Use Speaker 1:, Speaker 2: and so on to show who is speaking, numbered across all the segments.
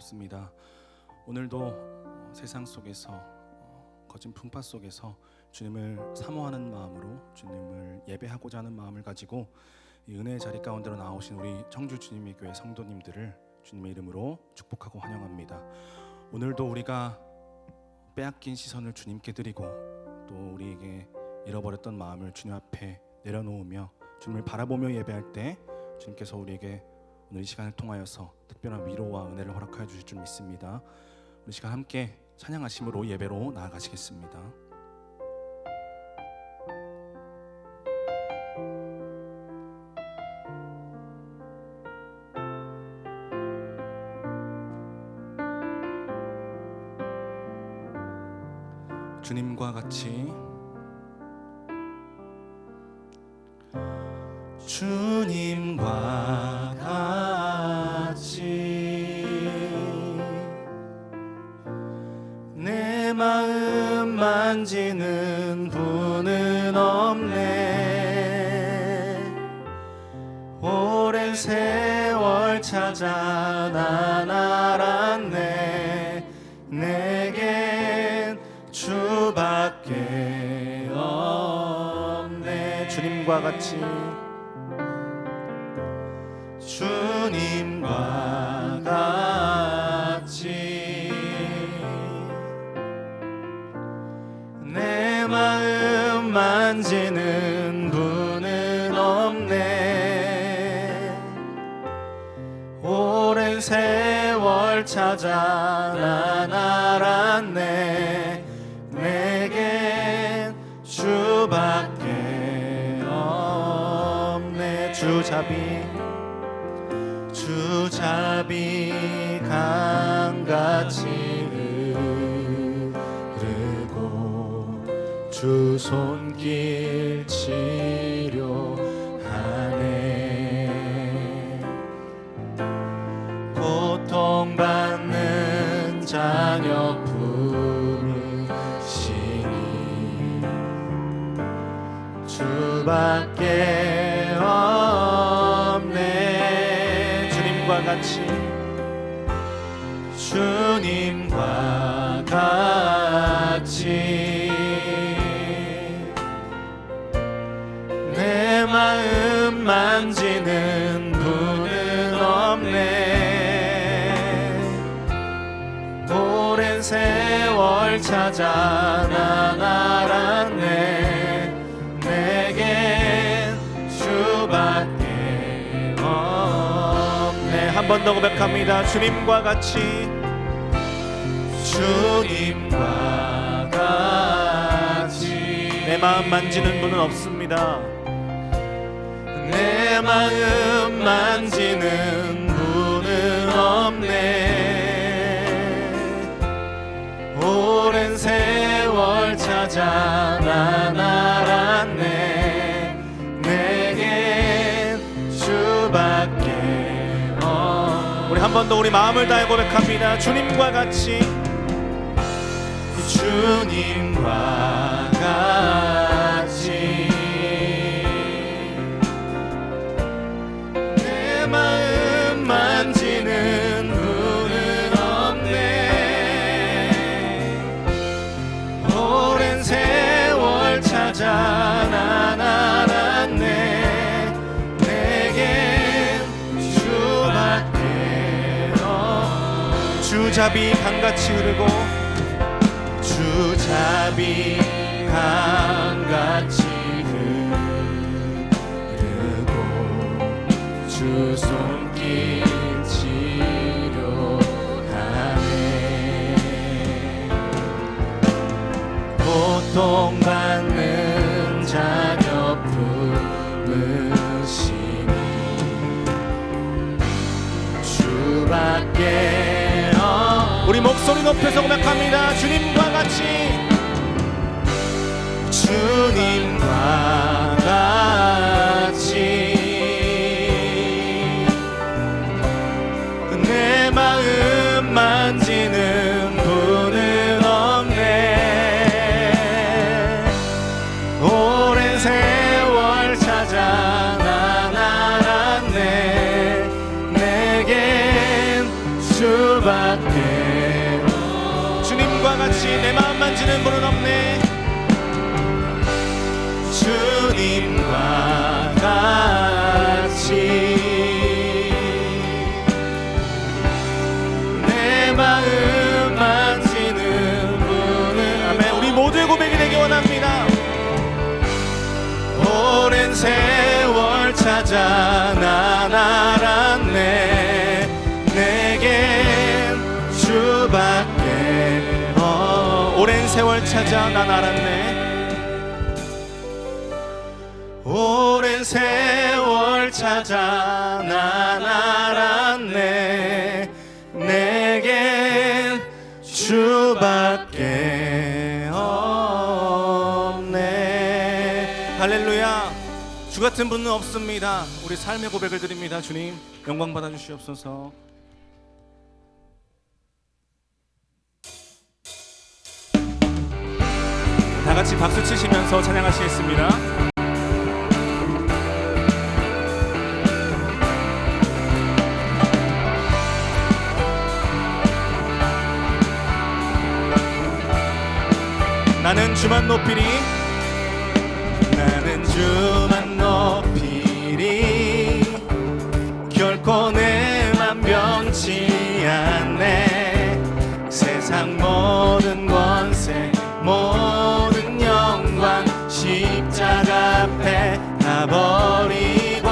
Speaker 1: 반갑습니다. 오늘도 세상 속에서 거친 풍파 속에서 주님을 사모하는 마음으로 주님을 예배하고자 하는 마음을 가지고 이 은혜의 자리 가운데로 나오신 우리 청주 주님의 교회 성도님들을 주님의 이름으로 축복하고 환영합니다. 오늘도 우리가 빼앗긴 시선을 주님께 드리고 또 우리에게 잃어버렸던 마음을 주님 앞에 내려놓으며 주님을 바라보며 예배할 때 주님께서 우리에게 오늘 이 시간을 통하여서 특별한 위로와 은혜를 허락하여 주실 줄 믿습니다. 우리 시간 함께 찬양하심으로 예배로 나아가시겠습니다. 주님과 같이 주님과 같이 내 마음 만지는 분은 없네. 오랜 세월 찾아 난 알았네. 내겐 주밖에 없네. 주님과 같이 주님과 같이 내 마음 만지는 분은 없네. 오랜 세월 찾아 난 알았네. 내겐 주밖에 없네. 주잡이 강같이 흐르고 주 손길 치료하네. 고통받는 자녀 부르시니 주밖에 없네. 주님과 같이 내 마음 만지는 분은 없네. 오랜 세월 찾아 난 알았네. 내겐 주밖에 없네. 한 번 더 고백합니다. 주님과 같이 내 마음 만지는 분은 없습니다. 내 마음 만지는 분은 없네. 오랜 세월 찾아 난 알았네. 내겐 주밖에 없네. 우리 한 번 더 우리 마음을 다해 고백합니다. 주님과 같이 주님과 같이 내 마음 만지는 분은 없네. 오랜 세월 찾아 난 알았네. 내겐 주밖에 없네. 주잡이 강같이 흐르고 주잡이 강같이 흐르고 주 손길 치료하네. 고통받는 자녀 품으시니 주밖에 우리 목소리 높여서 고백합니다. 주님과 같이 주님과 같이 내 마음 만지는 분은 없네. 오랜 세월 찾아 난 알았네. 내겐 주
Speaker 2: 주밖에
Speaker 1: 주님과 같이 내 마음 만지는 분은 없네.
Speaker 2: 주님과 같이 내 마음 만지는 분은
Speaker 1: 아멘. 우리 모두의 고백이 되기 원합니다.
Speaker 2: 오랜 세월 찾아 난 알았네 내겐 주밖에
Speaker 1: 오랜 세월 찾아 난 알았네.
Speaker 2: 오랜 세월 찾아 난 알았네 내겐 주밖에 없네.
Speaker 1: 할렐루야. 주 같은 분은 없습니다. 우리 삶의 고백을 드립니다. 주님 영광 받아 주시옵소서. 다 같이 박수 치시면서 찬양하시겠습니다. 나는 주만 높이리.
Speaker 2: 나는 주만 높이리 결코 내 맘 변치 않네 세상 모든 권세 모든 영광 십자가 앞에 다 버리고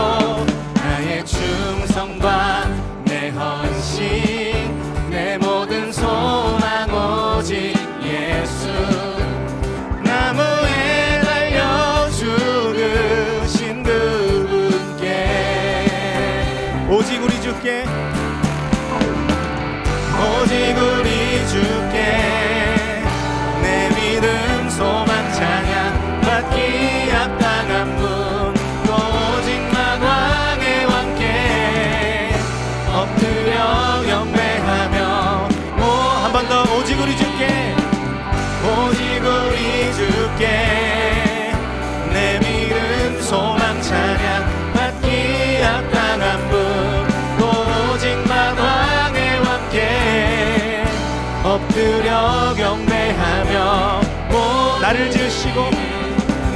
Speaker 2: 나의 충성과 내 헌신 내 모든 소망 오직 예수 나무에 달려 죽으신 그분께
Speaker 1: 오직 우리 주께
Speaker 2: 오직 우리 주께 내 믿음 소망 찬양 받기 합당한 분 또 오직 만왕의 왕께 엎드려 경배하며
Speaker 1: 한 번 더 오직 우리 주께
Speaker 2: 오직 우리 주께 내 믿음 소망 찬양 받기 합당한 분 또 오직 만왕의 왕께 엎드려 경배하며
Speaker 1: 나를 지으시고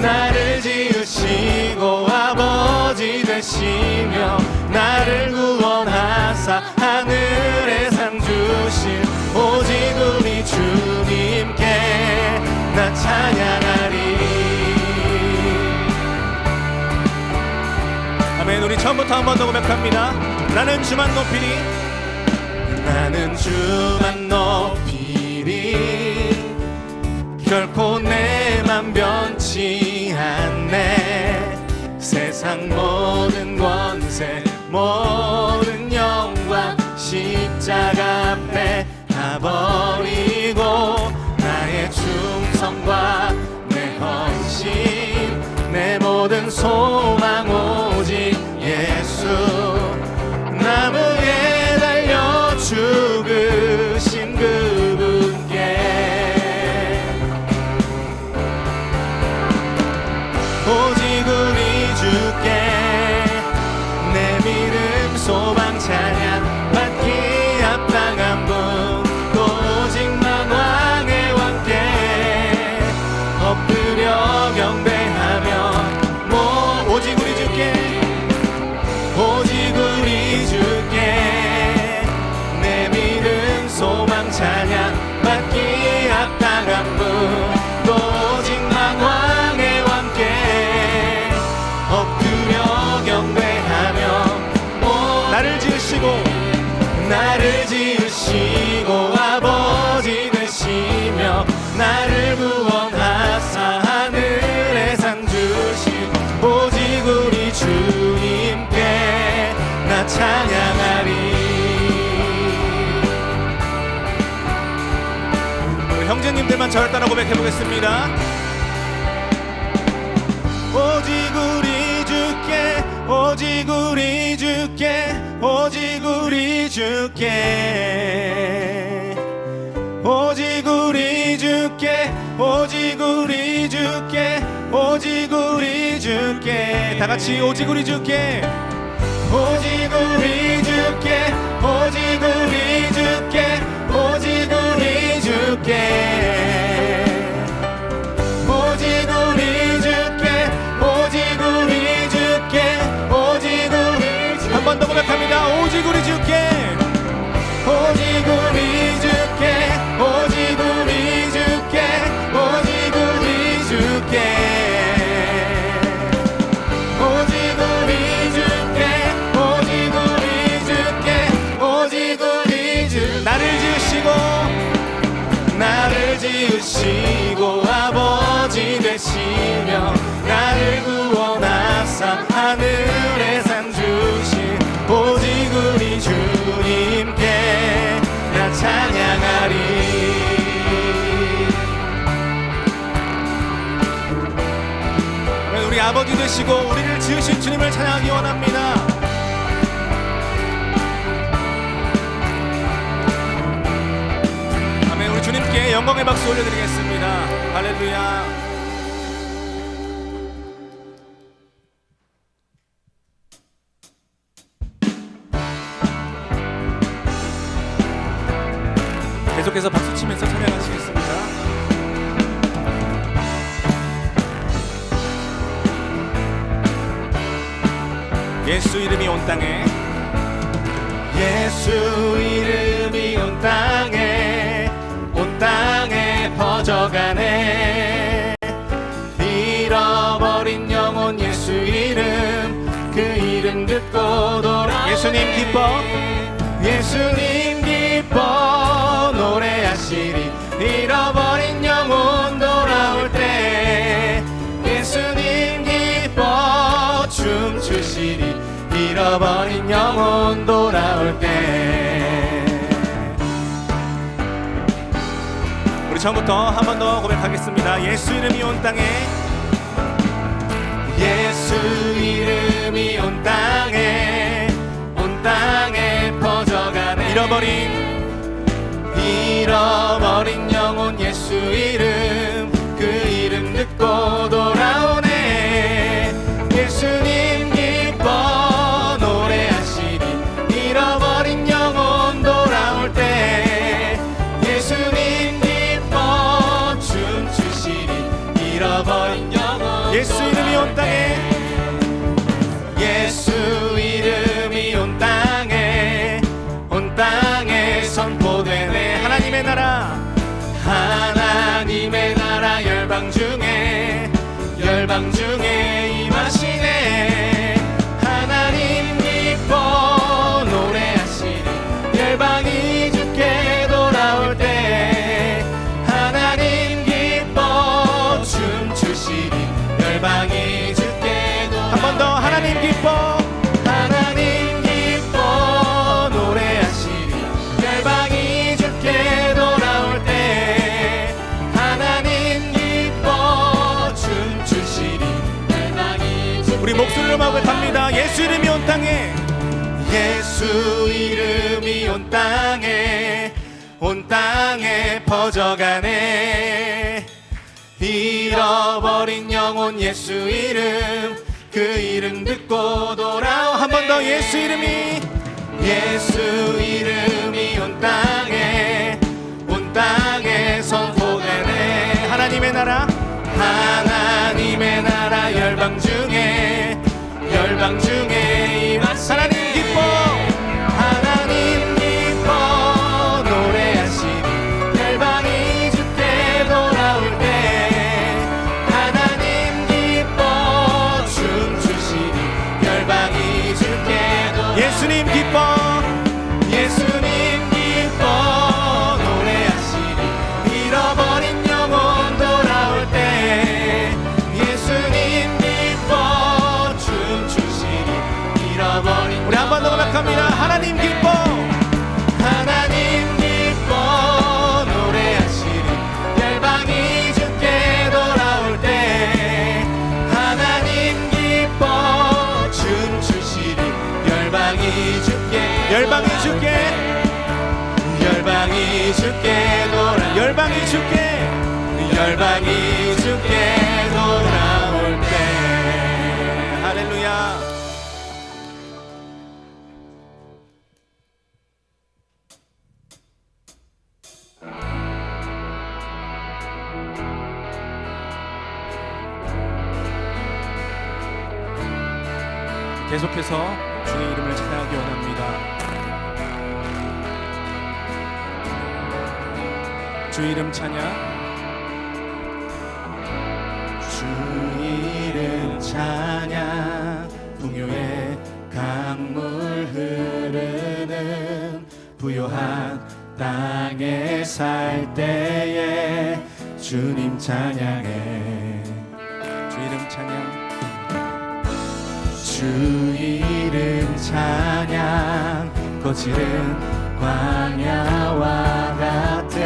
Speaker 2: 나를 지으시고 아버지 되시며 나를 구원하사 하늘에 상 주신 오직 우리 주님께 나 찬양하리.
Speaker 1: 아멘. 우리 처음부터 한 번 더 고백합니다. 나는 주만 높이리.
Speaker 2: 나는 주만 높이리 결코 내 맘 변치 않네 세상 모든 권세 모든 영광 십자가 앞에 다 버리고 나의 충성과 내 헌신 내 모든 소망 오직 예수 나무에 달려 죽으신 그분께 오직 우리 주께 내 믿음 소망 찬양 받기 합당한 분 또 오직 만왕의 왕께 엎드려 경배하며 오직 우리 주께 오직 우리 주께 내 믿음 소망 찬양 받기 합당한 분 또 오직 만왕의 왕께 엎드려 경배하며
Speaker 1: 나를 지으시고
Speaker 2: 나를 지으시고 아버지 되시며 나를 구원하사 하늘에 상 주신 오직 우리 주님께 나 찬양하리.
Speaker 1: 우리 형제님들만 저를 따라 고백해 보겠습니다. 오직 우리 주께 오직 우리 주께 오직 우리 주께 오직 우리 주께 오직 우리 주께 오직 우리 주께 다 같이 오직 우리 주께
Speaker 2: 오직 우리 주께 오직 우리 주께 하늘의 상 주신 오직 우리 주님께 나 찬양하리. 우리 아버지 되시고 우리를 지으신 주님을 찬양하기 원합니다. 아멘. 우리 주님께 영광의 박수 올려드리겠습니다. 할렐루야. 계속해서 박수 치면서 찬양하시겠습니다. 예수 이름이 온 땅에, 예수 이름이 온 땅에 퍼져가네. 잃어버린 영혼 예수 이름, 그 이름 듣고 돌아오네. 예수님 기뻐, 예수님 기뻐 노래하시리. 잃어버린 영혼 돌아올 때 예수님 기뻐 춤추시리. 잃어버린 영혼 돌아올 때. 우리 처음부터 한 번 더 고백하겠습니다. 예수 이름이 온 땅에, 예수 이름이 온 땅에 퍼져가네. 잃어버린 영혼 예수 이름, 그 이름 듣고 돌아오네. 예수님 기뻐 노래하시리. 잃어버린 영혼 돌아올 때 예수님 기뻐 춤추시리. 잃어버린 영혼 예수 이름이 온 땅에, 예수 이름이 온 땅에 선포되네. 하나님의 나라, 하나님의 나라 열방 중에 임하시네. 하나님 기뻐 노래하시리. 열방이 주께 돌아올 때 하나님 기뻐 춤추시리. 열방이 주께 돌아올 때 한 번 더 하나님 기뻐, 하나님 기뻐 노래하시리. 열방이 주께 돌아올 때 하나님 기뻐 춤추시리. 열방이 주께 우리 목소리로 고백합니다. 예수 이름이 온 땅에, 예수 이름이 온 땅에 퍼져가네. 잃어버린 영혼 예수 이름, 그 이름 듣고 돌아오. 한 번 더 예수 이름이 온 땅에 선포되네. 하나님의 나라, 하나님의 나라 열방 중에 임하시네. 하나님 기뻐, 하나님 기뻐 노래하시리. 열방이 주께 돌아올 때 하나님 기뻐 춤추시리. 열방이 주께 돌아올 때 예수님 기뻐, 예수님 기뻐 노래하시리. 잃어버린 영혼 돌아올 때 예수님 기뻐 춤추시리. 잃어버린 우리 한 번 더 고백합니다. 하나님 기뻐, 하나님 기뻐 노래하시리. 열방이 주께 돌아올 때 하나님 기뻐 춤추시리. 열방이 주께 돌아, 열방이 주께 돌아올 때. 할렐루야. 계속해서 주의 이름을 찬양하기 원합니다. 주 이름 찬양, 주 이름 찬양. 풍요의 강물 흐르는 부요한 땅에 살 때에 주님 찬양해. 주 이름 찬양, 주 주 이름 찬양. 거칠은 광야와 같은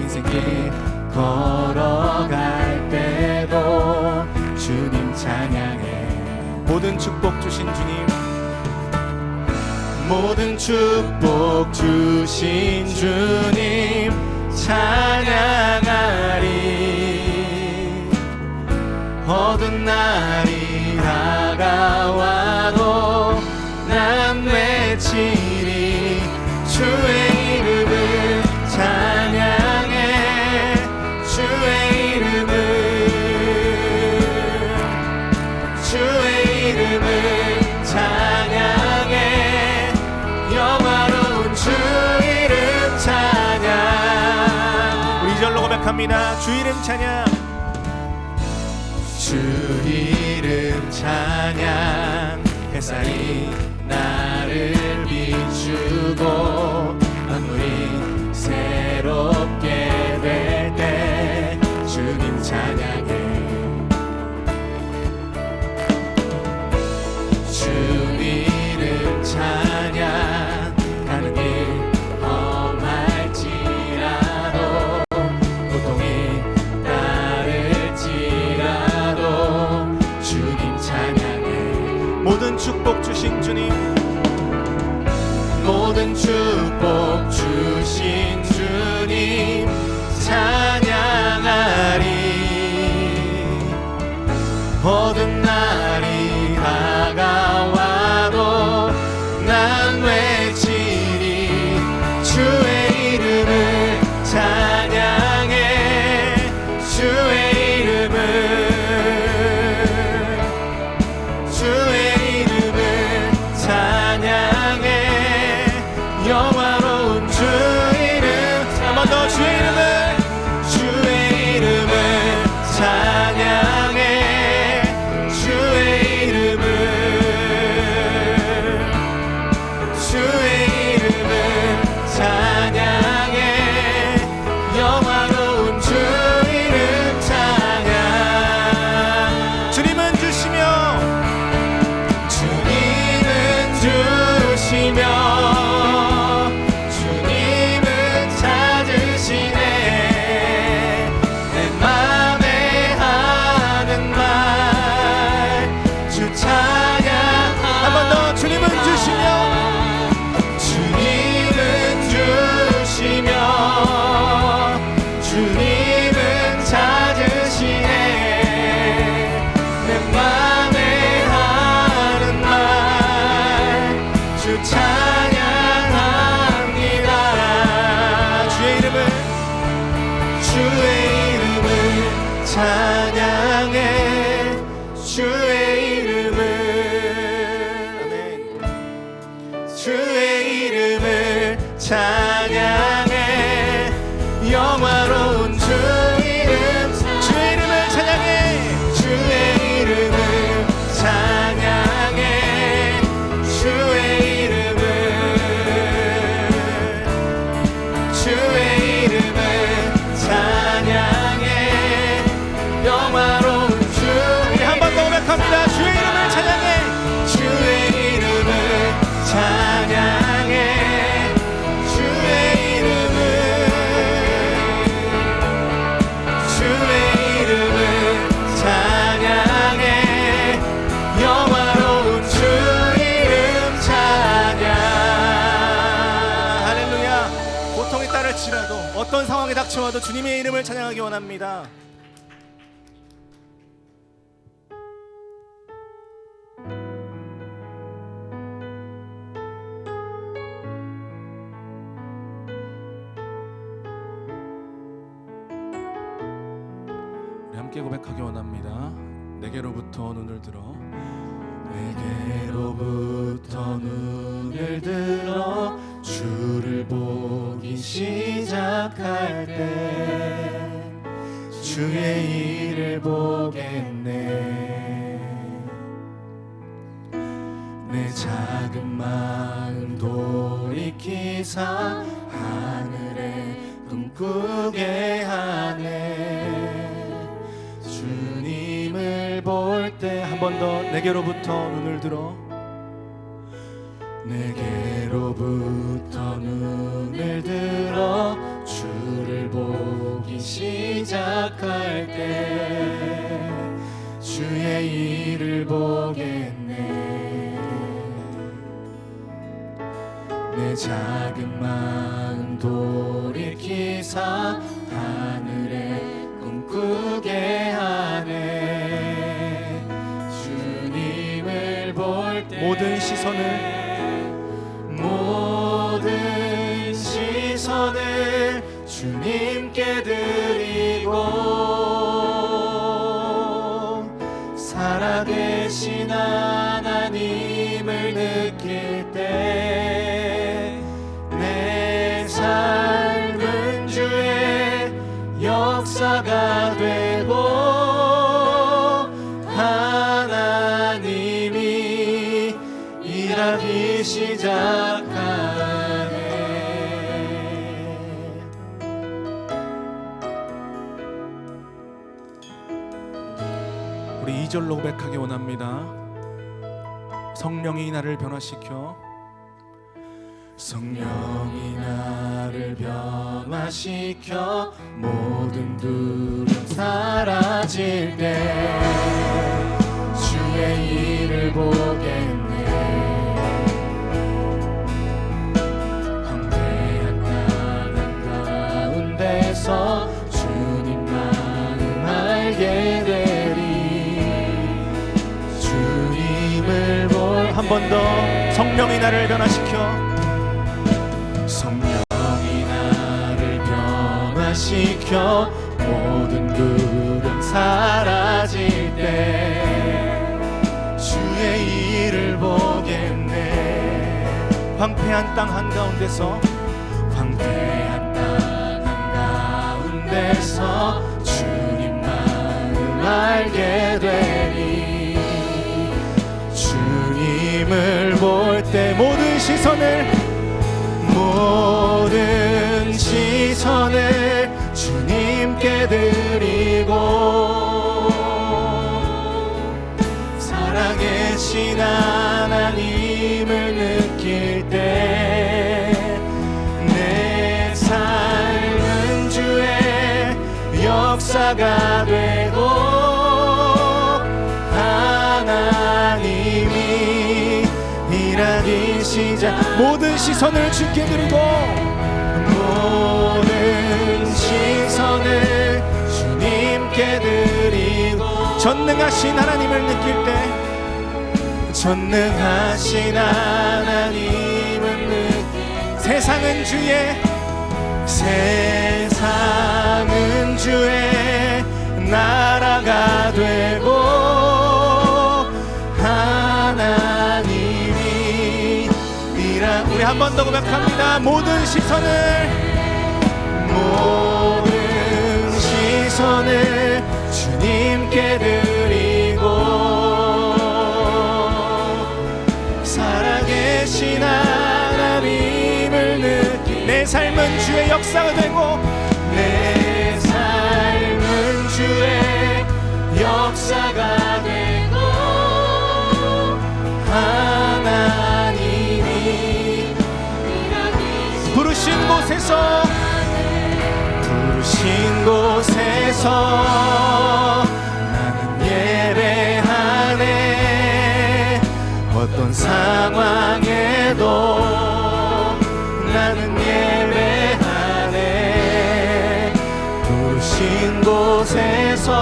Speaker 2: 인생길 걸어갈 때도 주님 찬양해.
Speaker 1: 모든 축복 주신 주님,
Speaker 2: 모든 축복 주신 주님 찬양하리. 어두운 날이 다가와도 난 외치리. 주의 이름을 찬양해. 주의 이름을, 주의 이름을 찬양해. 영화로운 주 이름 찬양.
Speaker 1: 우리 이절로 고백합니다. 주 이름 찬양.
Speaker 2: 주 이름 찬양. 햇살이 나를 비추고 만물이 새롭게 될 때 주님 찬양해. 주 이름 찬양. 가는 길 험할지라도 고통이 따를지라도 주님 찬양해.
Speaker 1: 모든 축복 주신 주님,
Speaker 2: 모든 축복 주신 주님 찬양하리. 어두운 날이 다가와도 난 외치리. 주의 이름을 찬양해. 주의 이름을, 주의 이름을 찬양해. 영화로운 주 이름.
Speaker 1: 한 번 더 주의 이름을,
Speaker 2: 주의 이름을 찬양해. 주의 이름을, 주의 이름을 찬양해. 영화로운 주 이름 찬양.
Speaker 1: 주님은 주시며,
Speaker 2: 주님은 주시며 주님은 찾으시네. 내 맘에 하는 말 주 찬양.
Speaker 1: 한 번 더 주님은 주시며,
Speaker 2: 주님은 주시며 주님은 찾으시네. 내 맘에 하는 말 주 찬양합니다.
Speaker 1: 주의 이름을,
Speaker 2: 주의 이름을 찬양해. 주의 이름을,
Speaker 1: 아멘.
Speaker 2: 주의 이름을 찬양해. 영화로운 주 이름.
Speaker 1: 주의 이름을 찬양해.
Speaker 2: 주의 이름을 찬양해. 주의 이름을, 주의 이름을 찬양해. 영화로운 주.
Speaker 1: 우리 한 번 더 고백합니다. 주의 이름을 찬양해.
Speaker 2: 주의 이름을 찬양해. 주의 이름을, 주의 이름을 찬양해. 영화로운 주 이름 찬양.
Speaker 1: 할렐루야. 고통이 따를지라도, 어떤 상황이 닥쳐와도 주님의 이름을 찬양하기 원합니다. 우리 함께 고백하기 원합니다. 내게로부터 눈을 들어,
Speaker 2: 내게로부터 눈을 들어 주를 보기 시작할 때 주의 일을 보겠네. 내 작은 마음 돌이키사 하늘에 꿈꾸게 하네. 주님을 볼 때 한
Speaker 1: 번 더 내게로부터 눈을 들어
Speaker 2: 내게로부터 눈을 들어 주를 보기 시작할 때 주의 일을 보겠네. 내 작은 마음 돌이키사 하늘에 꿈꾸게 하네. 주님을 볼 때
Speaker 1: 모든 시선을
Speaker 2: 주님께 드리고 살아계신 하나님을 느낄 때 내 삶은 주의 역사가 되고 하나님이 일하기 시작하네.
Speaker 1: 우리 2절로 고백하기 원합니다. 성령이 나를 변화시켜
Speaker 2: 성령이 나를 변화시켜 모든 두려움 사라질 때 주의 일을 보겠네. 황폐한 땅 한가운데서 주님 마음 알게 되리. 주님을 볼
Speaker 1: 한 번 더 성령이 나를 변화시켜
Speaker 2: 성령이 나를 변화시켜 모든 두려움 사라질 때 주의 일을 보겠네.
Speaker 1: 황폐한 땅 한가운데서
Speaker 2: 황폐한 땅 한가운데서 주님 마음 알게 되리. 주님을 볼 때 모든 시선을 주님께 드리고 살아계신 하나님을 느낄 때 내 삶은 주의 역사가 되고 하나님이 일하기 시작.
Speaker 1: 모든 시선을 주께 드리고
Speaker 2: 모든 시선을 주님께 드리고
Speaker 1: 전능하신 하나님을 느낄 때
Speaker 2: 전능하신 하나님을 느낄 세상은 주의 나라가 되고 하나님이
Speaker 1: 우리 한 번 더 고백합니다. 모든 시선을
Speaker 2: 주님께 드리고 살아계신 하나님을 느끼.
Speaker 1: 내 삶은 주의 역사가 되고
Speaker 2: 내 삶은 주의 역사가 되고 하나님이
Speaker 1: 부르신 곳에서
Speaker 2: 나는 예배하네. 어떤 상황에도 나는 예배하네. 부르신 곳에서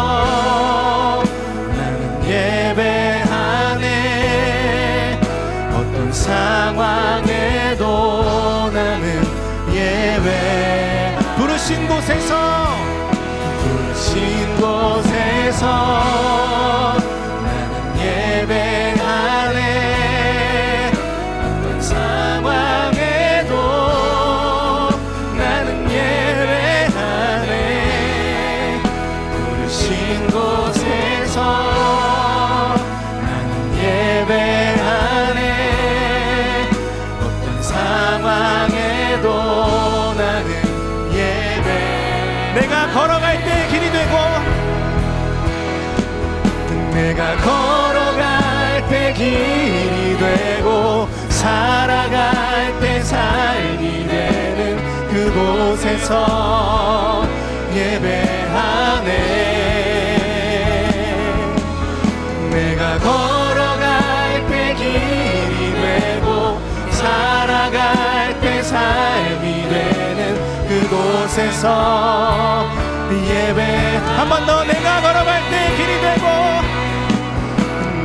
Speaker 2: 나는 예배하네. 어떤 상황에도 나는 예배.
Speaker 1: 부르신 곳에서
Speaker 2: 나는 예배하네. 어떤 상황에도 나는 예배하네. 부르신 곳에서 나는 예배하네. 어떤 상황에도 나는 예배.
Speaker 1: 내가 걸어갈 때 길이 되고
Speaker 2: 내가 걸어갈 길이 되고 살아갈 때 삶이 되는 그곳에서 예배하네. 내가 걸어갈 때 길이 되고 살아갈 때 삶이 되는 그곳에서 예배. 한 번 더. 내가 걸어갈 때 길이 되고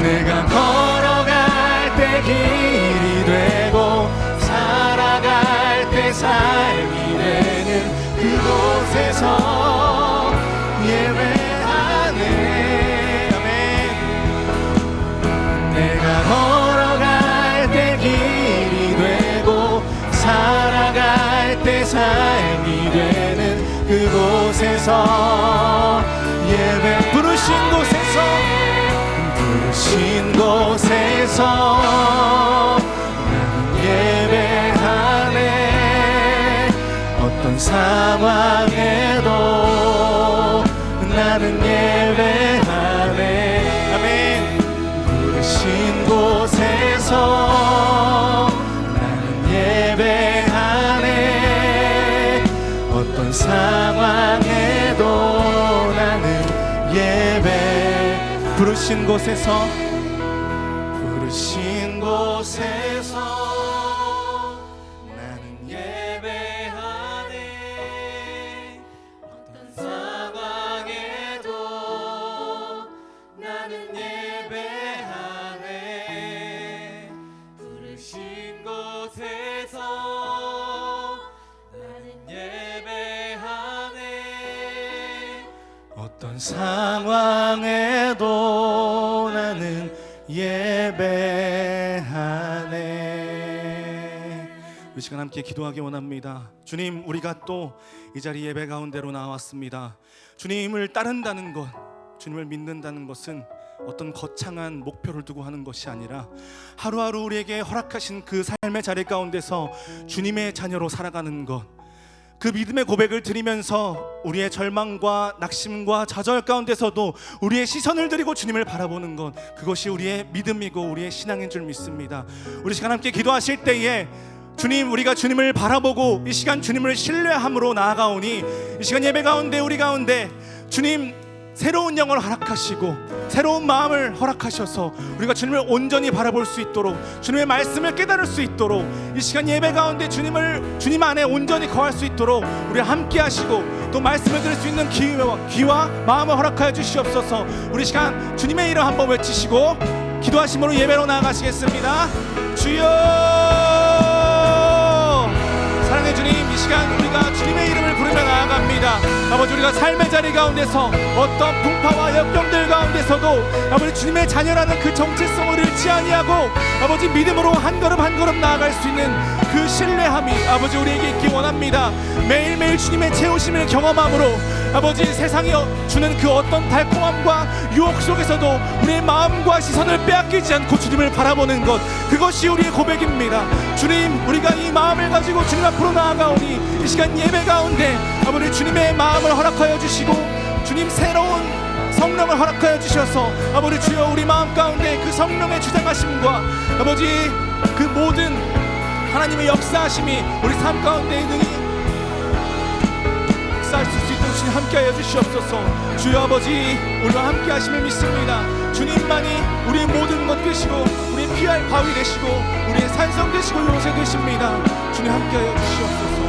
Speaker 2: 내가 걸어갈 때 길이 되고 살아갈 때 삶이 되는 그곳에서 예배하네. 아멘. 내가 걸어갈 때 길이 되고 살아갈 때 삶이 되는 그곳에서 예배. 부르신 곳에서 부르신 곳에서 나는 예배하네. 어떤 상황에도 나는 예배하네. 아멘. 부르신 곳에서 나는 예배하네. 어떤 상황에도 나는 예배. 부르신 곳에서 부르신 곳에서 나는 예배하네. 어떤 상황에도 나는 예배하네. 부르신 곳에서 나는 예배하네. 어떤 상황에도 나는 예배하네.
Speaker 1: 이 시간 함께 기도하기 원합니다. 주님, 우리가 또 이 자리 예배 가운데로 나왔습니다. 주님을 따른다는 것, 주님을 믿는다는 것은 어떤 거창한 목표를 두고 하는 것이 아니라 하루하루 우리에게 허락하신 그 삶의 자리 가운데서 주님의 자녀로 살아가는 것, 그 믿음의 고백을 드리면서 우리의 절망과 낙심과 좌절 가운데서도 우리의 시선을 들이고 주님을 바라보는 것, 그것이 우리의 믿음이고 우리의 신앙인 줄 믿습니다. 우리 시간 함께 기도하실 때에 주님, 우리가 주님을 바라보고 이 시간 주님을 신뢰함으로 나아가오니 이 시간 예배 가운데 우리 가운데 주님 새로운 영을 허락하시고 새로운 마음을 허락하셔서 우리가 주님을 온전히 바라볼 수 있도록, 주님의 말씀을 깨달을 수 있도록, 이 시간 예배 가운데 주님 안에 온전히 거할 수 있도록 우리 함께 하시고 또 말씀을 들을 수 있는 귀와 마음을 허락하여 주시옵소서. 우리 시간 주님의 이름 한번 외치시고 기도하심으로 예배로 나아가시겠습니다. 주여, 사랑의 주님, 이 시간 우리가 주님의 이름을 부르며 나아갑니다. 아버지, 우리가 삶의 자리 가운데서 어떤 풍파와 역경들 가운데서도 아버지 주님의 자녀라는 그 정체성을 잃지 아니하고 아버지 믿음으로 한 걸음 한 걸음 나아갈 수 있는 그 신뢰함이 아버지 우리에게 있기 원합니다. 매일매일 주님의 채우심을 경험함으로 아버지 세상이 주는 그 어떤 달콤함과 유혹 속에서도 우리의 마음과 시선을 빼앗기지 않고 주님을 바라보는 것, 그것이 우리의 고백입니다. 주님, 우리가 이 마음을 가지고 주님 앞으로 나아가오니 이 시간 예배 가운데 아버지 주님의 마음을 허락하여 주시고 주님 새로운 성령을 허락하여 주셔서 아버지 주여 우리 마음 가운데 그 성령의 주장하심과 아버지 그 모든 하나님의 역사하심이 우리 삶 가운데 능히 역사할 수 있도록 주님 함께하여 주시옵소서. 주여 아버지, 우리와 함께 하심을 믿습니다. 주님만이 우리의 모든 것 되시고 우리의 피할 바위 되시고 우리의 산성 되시고 요새 되십니다. 주님 함께하여 주시옵소서.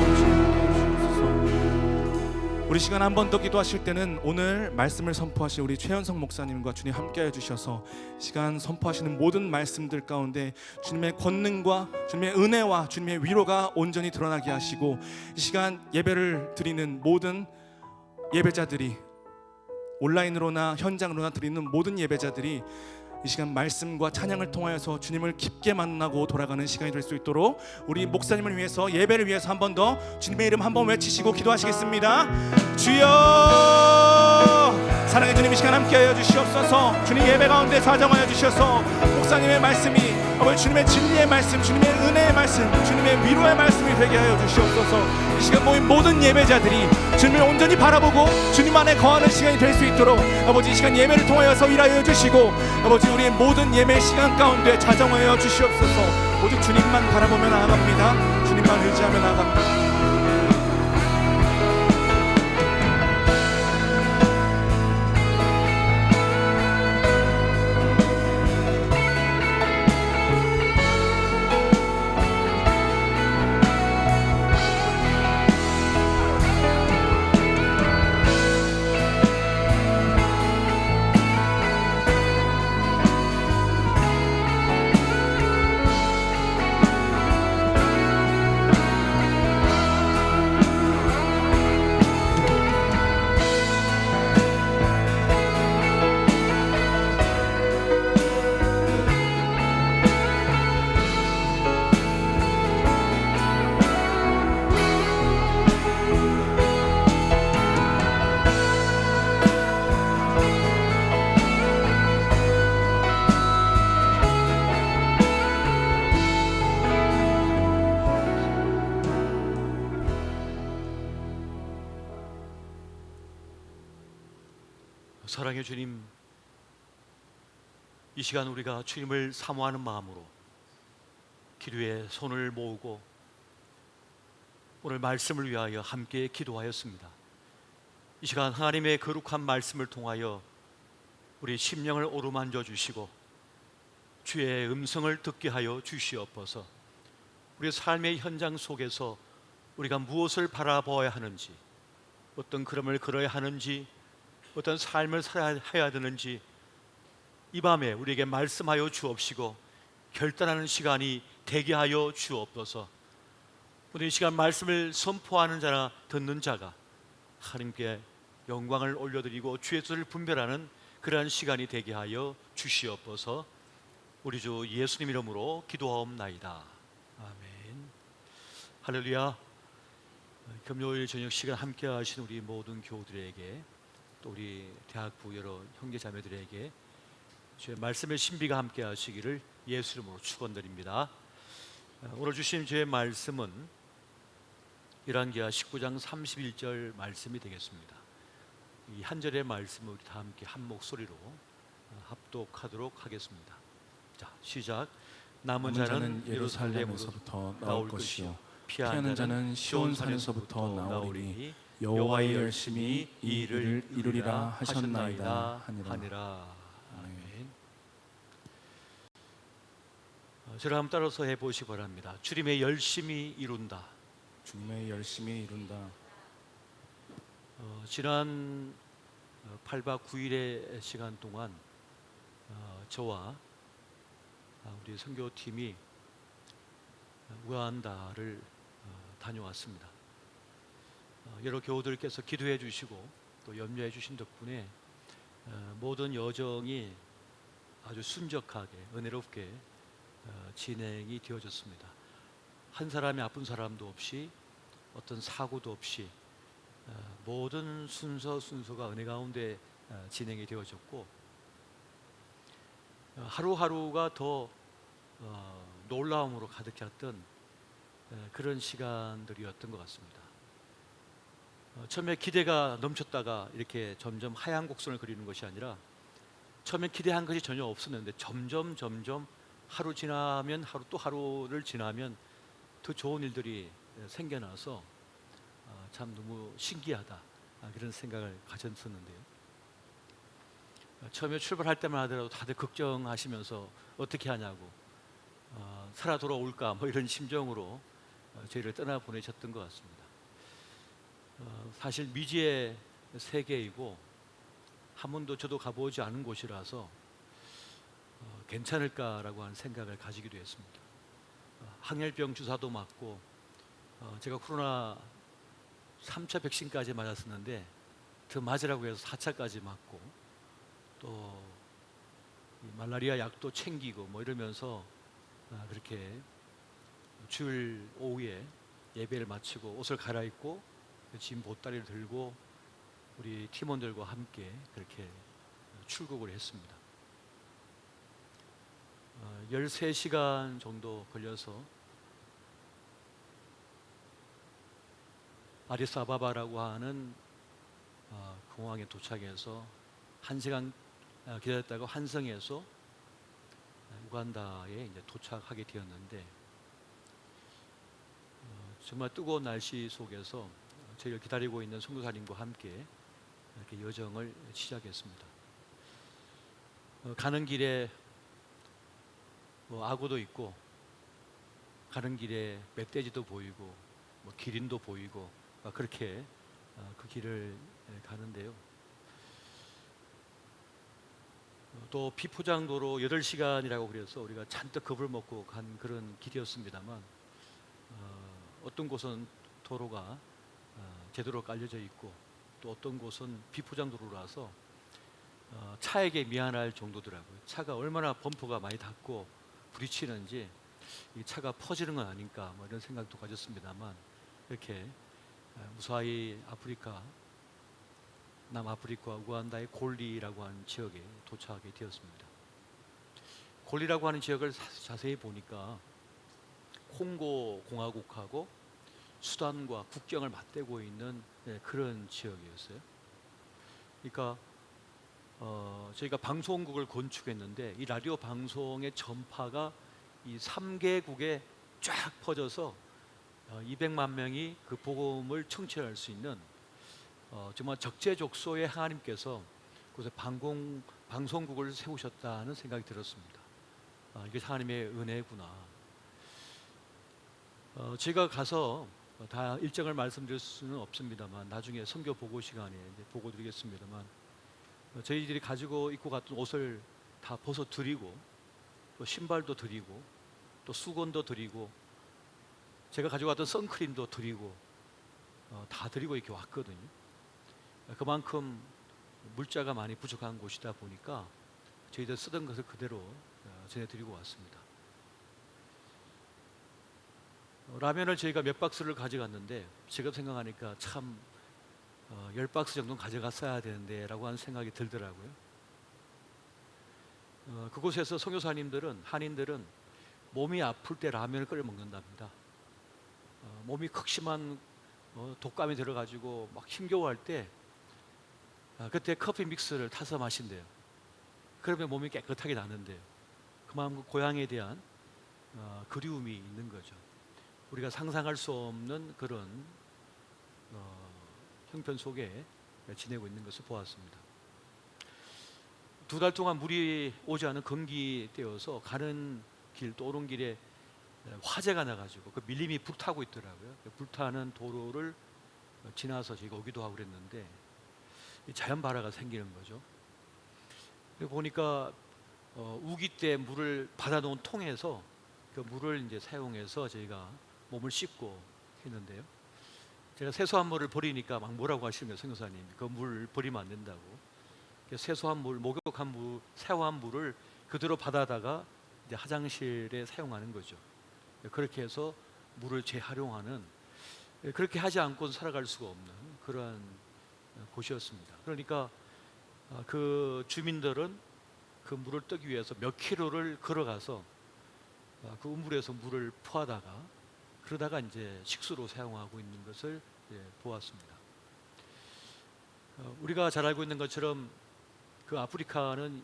Speaker 1: 우리 시간 한 번 더 기도하실 때는 오늘 말씀을 선포하실 우리 최현성 목사님과 주님 함께해 주셔서 시간 선포하시는 모든 말씀들 가운데 주님의 권능과 주님의 은혜와 주님의 위로가 온전히 드러나게 하시고 이 시간 예배를 드리는 모든 예배자들이 온라인으로나 현장으로나 드리는 모든 예배자들이 이 시간 말씀과 찬양을 통하여서 주님을 깊게 만나고 돌아가는 시간이 될 수 있도록 우리 목사님을 위해서 예배를 위해서 한 번 더 주님의 이름 한번 외치시고 기도하시겠습니다. 주여, 사랑의 주님, 이 시간 함께하여 주시옵소서. 주님 예배 가운데 좌정하여 주셔서 목사님의 말씀이 아버지 주님의 진리의 말씀, 주님의 은혜의 말씀, 주님의 위로의 말씀이 되게 하여 주시옵소서. 이 시간 모인 모든 예배자들이 주님을 온전히 바라보고 주님 안에 거하는 시간이 될 수 있도록 아버지 이 시간 예배를 통하여서 일하여 주시고 아버지 우리의 모든 예배 시간 가운데 자정하여 주시옵소서. 오직 주님만 바라보며 나아갑니다. 주님만 의지하며 나아갑니다.
Speaker 3: 사랑의 주님, 이 시간 우리가 주님을 사모하는 마음으로 기도에 손을 모으고 오늘 말씀을 위하여 함께 기도하였습니다. 이 시간 하나님의 거룩한 말씀을 통하여 우리 심령을 어루만져 주시고 주의 음성을 듣게 하여 주시옵소서. 우리 삶의 현장 속에서 우리가 무엇을 바라보아야 하는지, 어떤 걸음을 걸어야 하는지, 어떤 삶을 살아야 되는지 이 밤에 우리에게 말씀하여 주옵시고 결단하는 시간이 되게 하여 주옵소서. 오늘 이 시간 말씀을 선포하는 자나 듣는 자가 하나님께 영광을 올려드리고 주의 뜻을 분별하는 그러한 시간이 되게 하여 주시옵소서. 우리 주 예수님 이름으로 기도하옵나이다. 아멘. 할렐루야. 금요일 저녁 시간 함께 하신 우리 모든 교우들에게 또 우리 대학부 여러 형제 자매들에게 주의 말씀의 신비가 함께 하시기를 예수 이름으로 축원드립니다. 오늘 주신 주의 말씀은 열왕기하 19장 31절 말씀이 되겠습니다. 이 한 절의 말씀을 우리 다 함께 한 목소리로 합독하도록 하겠습니다. 자, 시작. 남은 자는 예루살렘에서부터 나올 것이요 피하는 자는 시온 산에서부터 나오리니 여호와의 열심히 이 일을 이루리라 하셨나이다 하니라. 아멘. 저를 한번 따라서 해보시기 바랍니다. 주님의 열심히 이룬다.
Speaker 1: 주님의 열심히 이룬다.
Speaker 3: 지난 8박 9일의 시간 동안 저와 우리 선교팀이 우간다를 다녀왔습니다. 여러 교우들께서 기도해 주시고 또 염려해 주신 덕분에 모든 여정이 아주 순적하게 은혜롭게 진행이 되어졌습니다. 한 사람이 아픈 사람도 없이 어떤 사고도 없이 모든 순서가 은혜 가운데 진행이 되어졌고 하루하루가 더 놀라움으로 가득했던 그런 시간들이었던 것 같습니다. 처음에 기대가 넘쳤다가 이렇게 점점 하얀 곡선을 그리는 것이 아니라 처음에 기대한 것이 전혀 없었는데 점점 하루 지나면 하루 또 하루를 지나면 더 좋은 일들이 생겨나서 참 너무 신기하다 그런 생각을 가졌었는데요. 처음에 출발할 때만 하더라도 다들 걱정하시면서 어떻게 하냐고 살아 돌아올까 뭐 이런 심정으로 저희를 떠나 보내셨던 것 같습니다. 사실 미지의 세계이고 한 번도 저도 가보지 않은 곳이라서 괜찮을까라고 하는 생각을 가지기도 했습니다. 항열병 주사도 맞고 제가 코로나 3차 백신까지 맞았었는데 더 맞으라고 해서 4차까지 맞고 또 말라리아 약도 챙기고 뭐 이러면서 그렇게 주일 오후에 예배를 마치고 옷을 갈아입고 짐 보따리를 들고 우리 팀원들과 함께 그렇게 출국을 했습니다. 13시간 정도 걸려서 아디스아바바라고 하는 공항에 도착해서 1시간 기다렸다가 환승해서 우간다에 이제 도착하게 되었는데, 정말 뜨거운 날씨 속에서 저희를 기다리고 있는 선교사님과 함께 이렇게 여정을 시작했습니다. 가는 길에 악어도 있고, 가는 길에 멧돼지도 보이고, 기린도 보이고, 그렇게 그 길을 가는데요. 또 비포장도로 8시간이라고 그래서 우리가 잔뜩 겁을 먹고 간 그런 길이었습니다만, 어떤 곳은 도로가 제대로 깔려져 있고, 또 어떤 곳은 비포장도로라서 차에게 미안할 정도더라고요. 차가 얼마나 범퍼가 많이 닿고 부딪히는지 이 차가 퍼지는 건 아닌가, 이런 생각도 가졌습니다만, 이렇게 무사히 아프리카, 남아프리카 우간다의 골리라고 하는 지역에 도착하게 되었습니다. 골리라고 하는 지역을 자세히 보니까 콩고 공화국하고 수단과 국경을 맞대고 있는 그런 지역이었어요. 그러니까 저희가 방송국을 건축했는데, 이 라디오 방송의 전파가 이 3개국에 쫙 퍼져서 200만 명이 그 복음을 청취할 수 있는 정말 적재적소에 하나님께서 그곳에 방송국을 세우셨다는 생각이 들었습니다. 이게 하나님의 은혜구나. 제가 가서 다 일정을 말씀드릴 수는 없습니다만, 나중에 선교 보고 시간에 이제 보고 드리겠습니다만, 저희들이 가지고 입고 갔던 옷을 다 벗어 드리고, 또 신발도 드리고, 또 수건도 드리고, 제가 가지고 왔던 선크림도 드리고, 다 드리고 이렇게 왔거든요. 그만큼 물자가 많이 부족한 곳이다 보니까 저희들 쓰던 것을 그대로 전해드리고 왔습니다. 라면을 저희가 몇 박스를 가져갔는데, 지금 생각하니까 참 10박스 정도는 가져갔어야 되는데 라고 하는 생각이 들더라고요. 그곳에서 선교사님들은, 한인들은 몸이 아플 때 라면을 끓여 먹는답니다. 몸이 극심한 독감이 들어가지고 막 힘겨워할 때 그때 커피 믹스를 타서 마신대요. 그러면 몸이 깨끗하게 나는데요. 그만큼 고향에 대한 그리움이 있는 거죠. 우리가 상상할 수 없는 그런 형편 속에 지내고 있는 것을 보았습니다. 2달 동안 물이 오지 않은 건기 때여서 가는 길, 또 오는 길에 화재가 나가지고 그 밀림이 불타고 있더라고요. 불타는 도로를 지나서 저희가 오기도 하고 그랬는데, 자연 발화가 생기는 거죠. 그리고 보니까 우기 때 물을 받아놓은 통에서 그 물을 이제 사용해서 저희가 몸을 씻고 했는데요. 제가 세수한 물을 버리니까 막 뭐라고 하시는 거예요, 선교사님. 그 물 버리면 안 된다고. 세수한 물, 목욕한 물, 샤워한 물을 그대로 받아다가 이제 화장실에 사용하는 거죠. 그렇게 해서 물을 재활용하는, 그렇게 하지 않고 살아갈 수가 없는 그러한 곳이었습니다. 그러니까 그 주민들은 그 물을 뜨기 위해서 몇 킬로를 걸어가서 그 우물에서 물을 포하다가, 그러다가 이제 식수로 사용하고 있는 것을 보았습니다. 우리가 잘 알고 있는 것처럼 그 아프리카는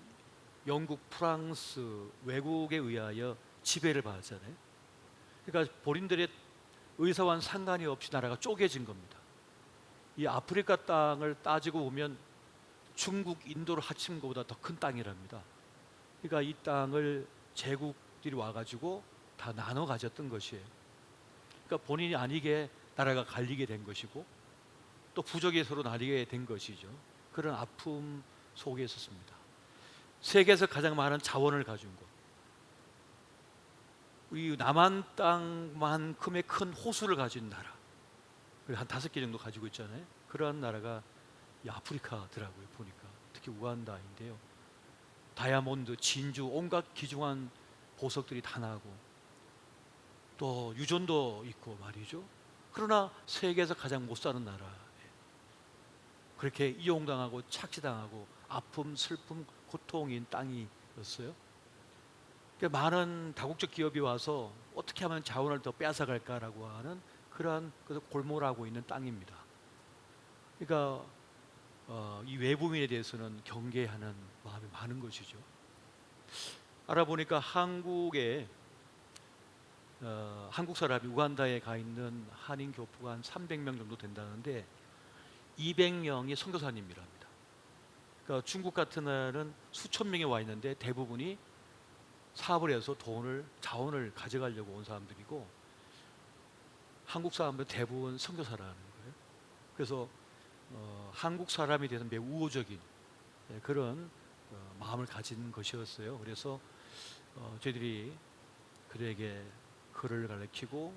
Speaker 3: 영국, 프랑스, 외국에 의하여 지배를 받았잖아요. 그러니까 본인들의 의사와는 상관이 없이 나라가 쪼개진 겁니다. 이 아프리카 땅을 따지고 보면 중국, 인도를 합친 것보다 더 큰 땅이랍니다. 그러니까 이 땅을 제국들이 와가지고 다 나눠 가졌던 것이에요. 그러니까 본인이 아니게 나라가 갈리게 된 것이고, 또 부족이 서로 나뉘게 된 것이죠. 그런 아픔 속에 있었습니다. 세계에서 가장 많은 자원을 가진 곳, 우리 남한 땅만큼의 큰 호수를 가진 나라, 한 5개 정도 가지고 있잖아요. 그러한 나라가 이 아프리카더라고요. 보니까 특히 우간다인데요. 다이아몬드, 진주, 온갖 귀중한 보석들이 다 나고, 또 유전도 있고 말이죠. 그러나 세계에서 가장 못 사는 나라, 그렇게 이용당하고 착취당하고 아픔, 슬픔, 고통인 땅이었어요. 많은 다국적 기업이 와서 어떻게 하면 자원을 더 빼앗아갈까라고 하는 그러한 골몰하고 있는 땅입니다. 그러니까 이 외부인에 대해서는 경계하는 마음이 많은 것이죠. 알아보니까 한국에 한국 사람이 우간다에 가 있는 한인 교포가 한 300명 정도 된다는데 200명이 선교사님이랍니다. 그러니까 중국 같은 나라는 수천 명이 와 있는데 대부분이 사업을 해서 자원을 가져가려고 온 사람들이고, 한국 사람들 대부분 선교사라는 거예요. 그래서 한국 사람에 대해서 매우 우호적인 그런 마음을 가진 것이었어요. 그래서 저희들이 그들에게 글을 가르치고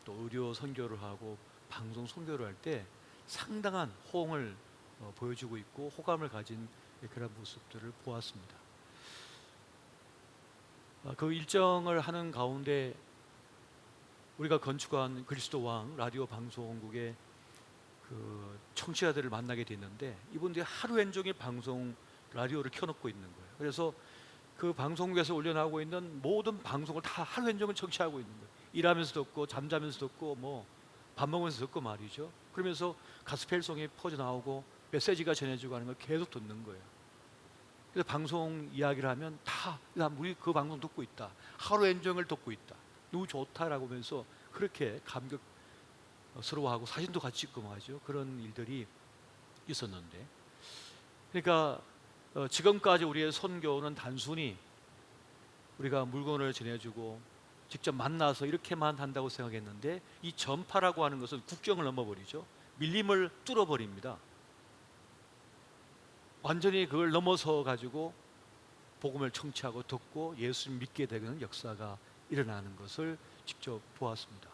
Speaker 3: 또 의료 선교를 하고 방송 선교를 할 때 상당한 호응을 보여주고 있고 호감을 가진 그런 모습들을 보았습니다. 그 일정을 하는 가운데 우리가 건축한 그리스도 왕 라디오 방송국의 그 청취자들을 만나게 됐는데, 이분들이 하루 온종일 방송 라디오를 켜놓고 있는 거예요. 그래서 그 방송국에서 올려나오고 있는 모든 방송을 다 하루 온종일 청취하고 있는 거예요. 일하면서 듣고 잠자면서 듣고 뭐 밥 먹으면서 듣고 말이죠. 그러면서 가스펠송이 퍼져 나오고 메시지가 전해지고 하는 걸 계속 듣는 거예요. 그래서 방송 이야기를 하면 다 우리 그 방송 듣고 있다, 하루 온종일 듣고 있다, 너무 좋다라고 하면서 그렇게 감격스러워하고 사진도 같이 찍고 말이죠. 그런 일들이 있었는데, 그러니까 지금까지 우리의 선교는 단순히 우리가 물건을 전해주고 직접 만나서 이렇게만 한다고 생각했는데, 이 전파라고 하는 것은 국경을 넘어버리죠. 밀림을 뚫어버립니다. 완전히 그걸 넘어서 가지고 복음을 청취하고 듣고 예수를 믿게 되는 역사가 일어나는 것을 직접 보았습니다.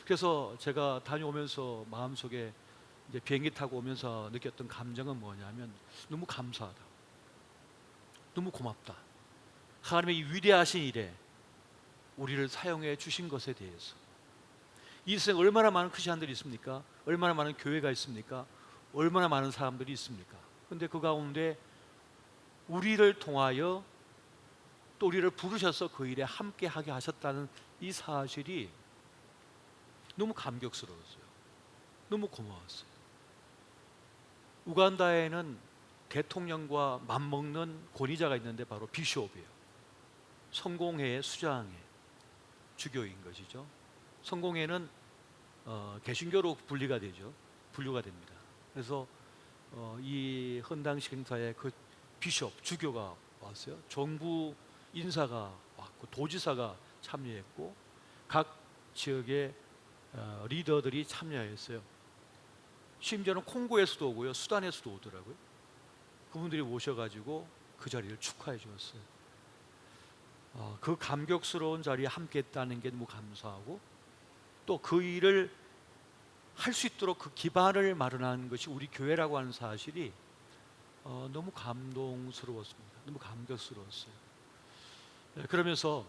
Speaker 3: 그래서 제가 다녀오면서 마음속에 이제 비행기 타고 오면서 느꼈던 감정은 뭐냐면, 너무 감사하다, 너무 고맙다. 하나님의 이 위대하신 일에 우리를 사용해 주신 것에 대해서. 이 세상에 얼마나 많은 크리스천들이 있습니까? 얼마나 많은 교회가 있습니까? 얼마나 많은 사람들이 있습니까? 그런데 그 가운데 우리를 통하여 또 우리를 부르셔서 그 일에 함께 하게 하셨다는 이 사실이 너무 감격스러웠어요. 너무 고마웠어요. 우간다에는 대통령과 맞먹는 권위자가 있는데 바로 비숍이에요. 성공회의 수장회 주교인 것이죠. 성공회는 개신교로 분류가 됩니다. 그래서 이 헌당식 행사에 그 비숍 주교가 왔어요. 정부 인사가 왔고 도지사가 참여했고 각 지역의 리더들이 참여했어요. 심지어는 콩고에서도 오고요, 수단에서도 오더라고요. 그분들이 오셔가지고 그 자리를 축하해 주었어요. 그 감격스러운 자리에 함께했다는 게 너무 감사하고, 또 그 일을 할 수 있도록 그 기반을 마련한 것이 우리 교회라고 하는 사실이 너무 감동스러웠습니다. 너무 감격스러웠어요. 그러면서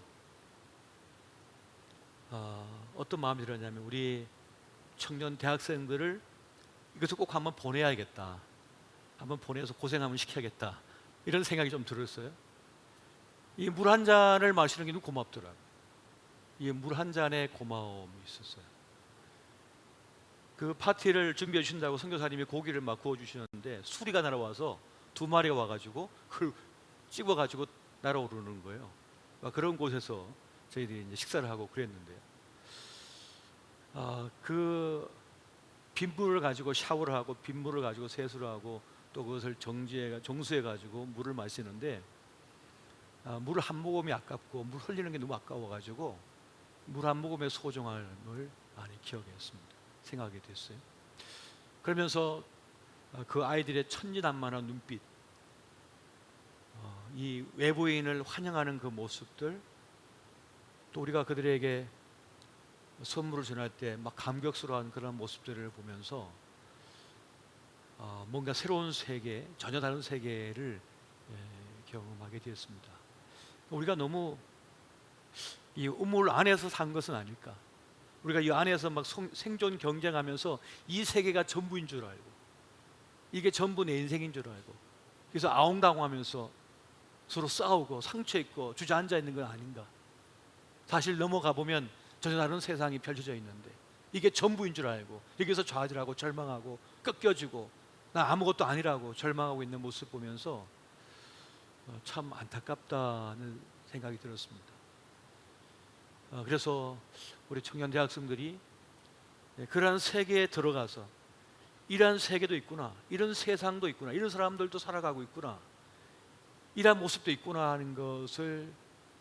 Speaker 3: 어떤 마음이 들었냐면, 우리 청년 대학생들을 이것을 꼭 한번 보내야겠다, 한번 보내서 고생 한번 시켜야겠다, 이런 생각이 좀 들었어요. 이 물 한 잔을 마시는 게 너무 고맙더라고요. 이 물 한 잔의 고마움이 있었어요. 그 파티를 준비해 주신다고 선교사님이 고기를 막 구워 주시는데 수리가 날아와서 2마리가 와가지고 그걸 찝어가지고 날아오르는 거예요. 그런 곳에서 저희들이 이제 식사를 하고 그랬는데요. 그 빗물을 가지고 샤워를 하고 빗물을 가지고 세수를 하고 또 그것을 정수해 가지고 물을 마시는데, 물 한 모금이 아깝고 물 흘리는 게 너무 아까워가지고 물 한 모금의 소중함을 많이 기억했습니다. 생각하게 됐어요. 그러면서 그 아이들의 천진난만한 눈빛, 이 외부인을 환영하는 그 모습들, 또 우리가 그들에게 선물을 전할 때 막 감격스러워하는 그런 모습들을 보면서 뭔가 새로운 세계, 전혀 다른 세계를 경험하게 되었습니다. 우리가 너무 이 우물 안에서 산 것은 아닐까. 우리가 이 안에서 막 생존 경쟁하면서 이 세계가 전부인 줄 알고, 이게 전부 내 인생인 줄 알고, 그래서 아웅다웅하면서 서로 싸우고 상처 있고 주저앉아 있는 건 아닌가. 사실 넘어가 보면 전혀 다른 세상이 펼쳐져 있는데 이게 전부인 줄 알고 여기서 좌절하고 절망하고 꺾여지고 나 아무것도 아니라고 절망하고 있는 모습 보면서 참 안타깝다는 생각이 들었습니다. 그래서 우리 청년 대학생들이 그러한 세계에 들어가서 이러한 세계도 있구나, 이런 세상도 있구나, 이런 사람들도 살아가고 있구나, 이러한 모습도 있구나 하는 것을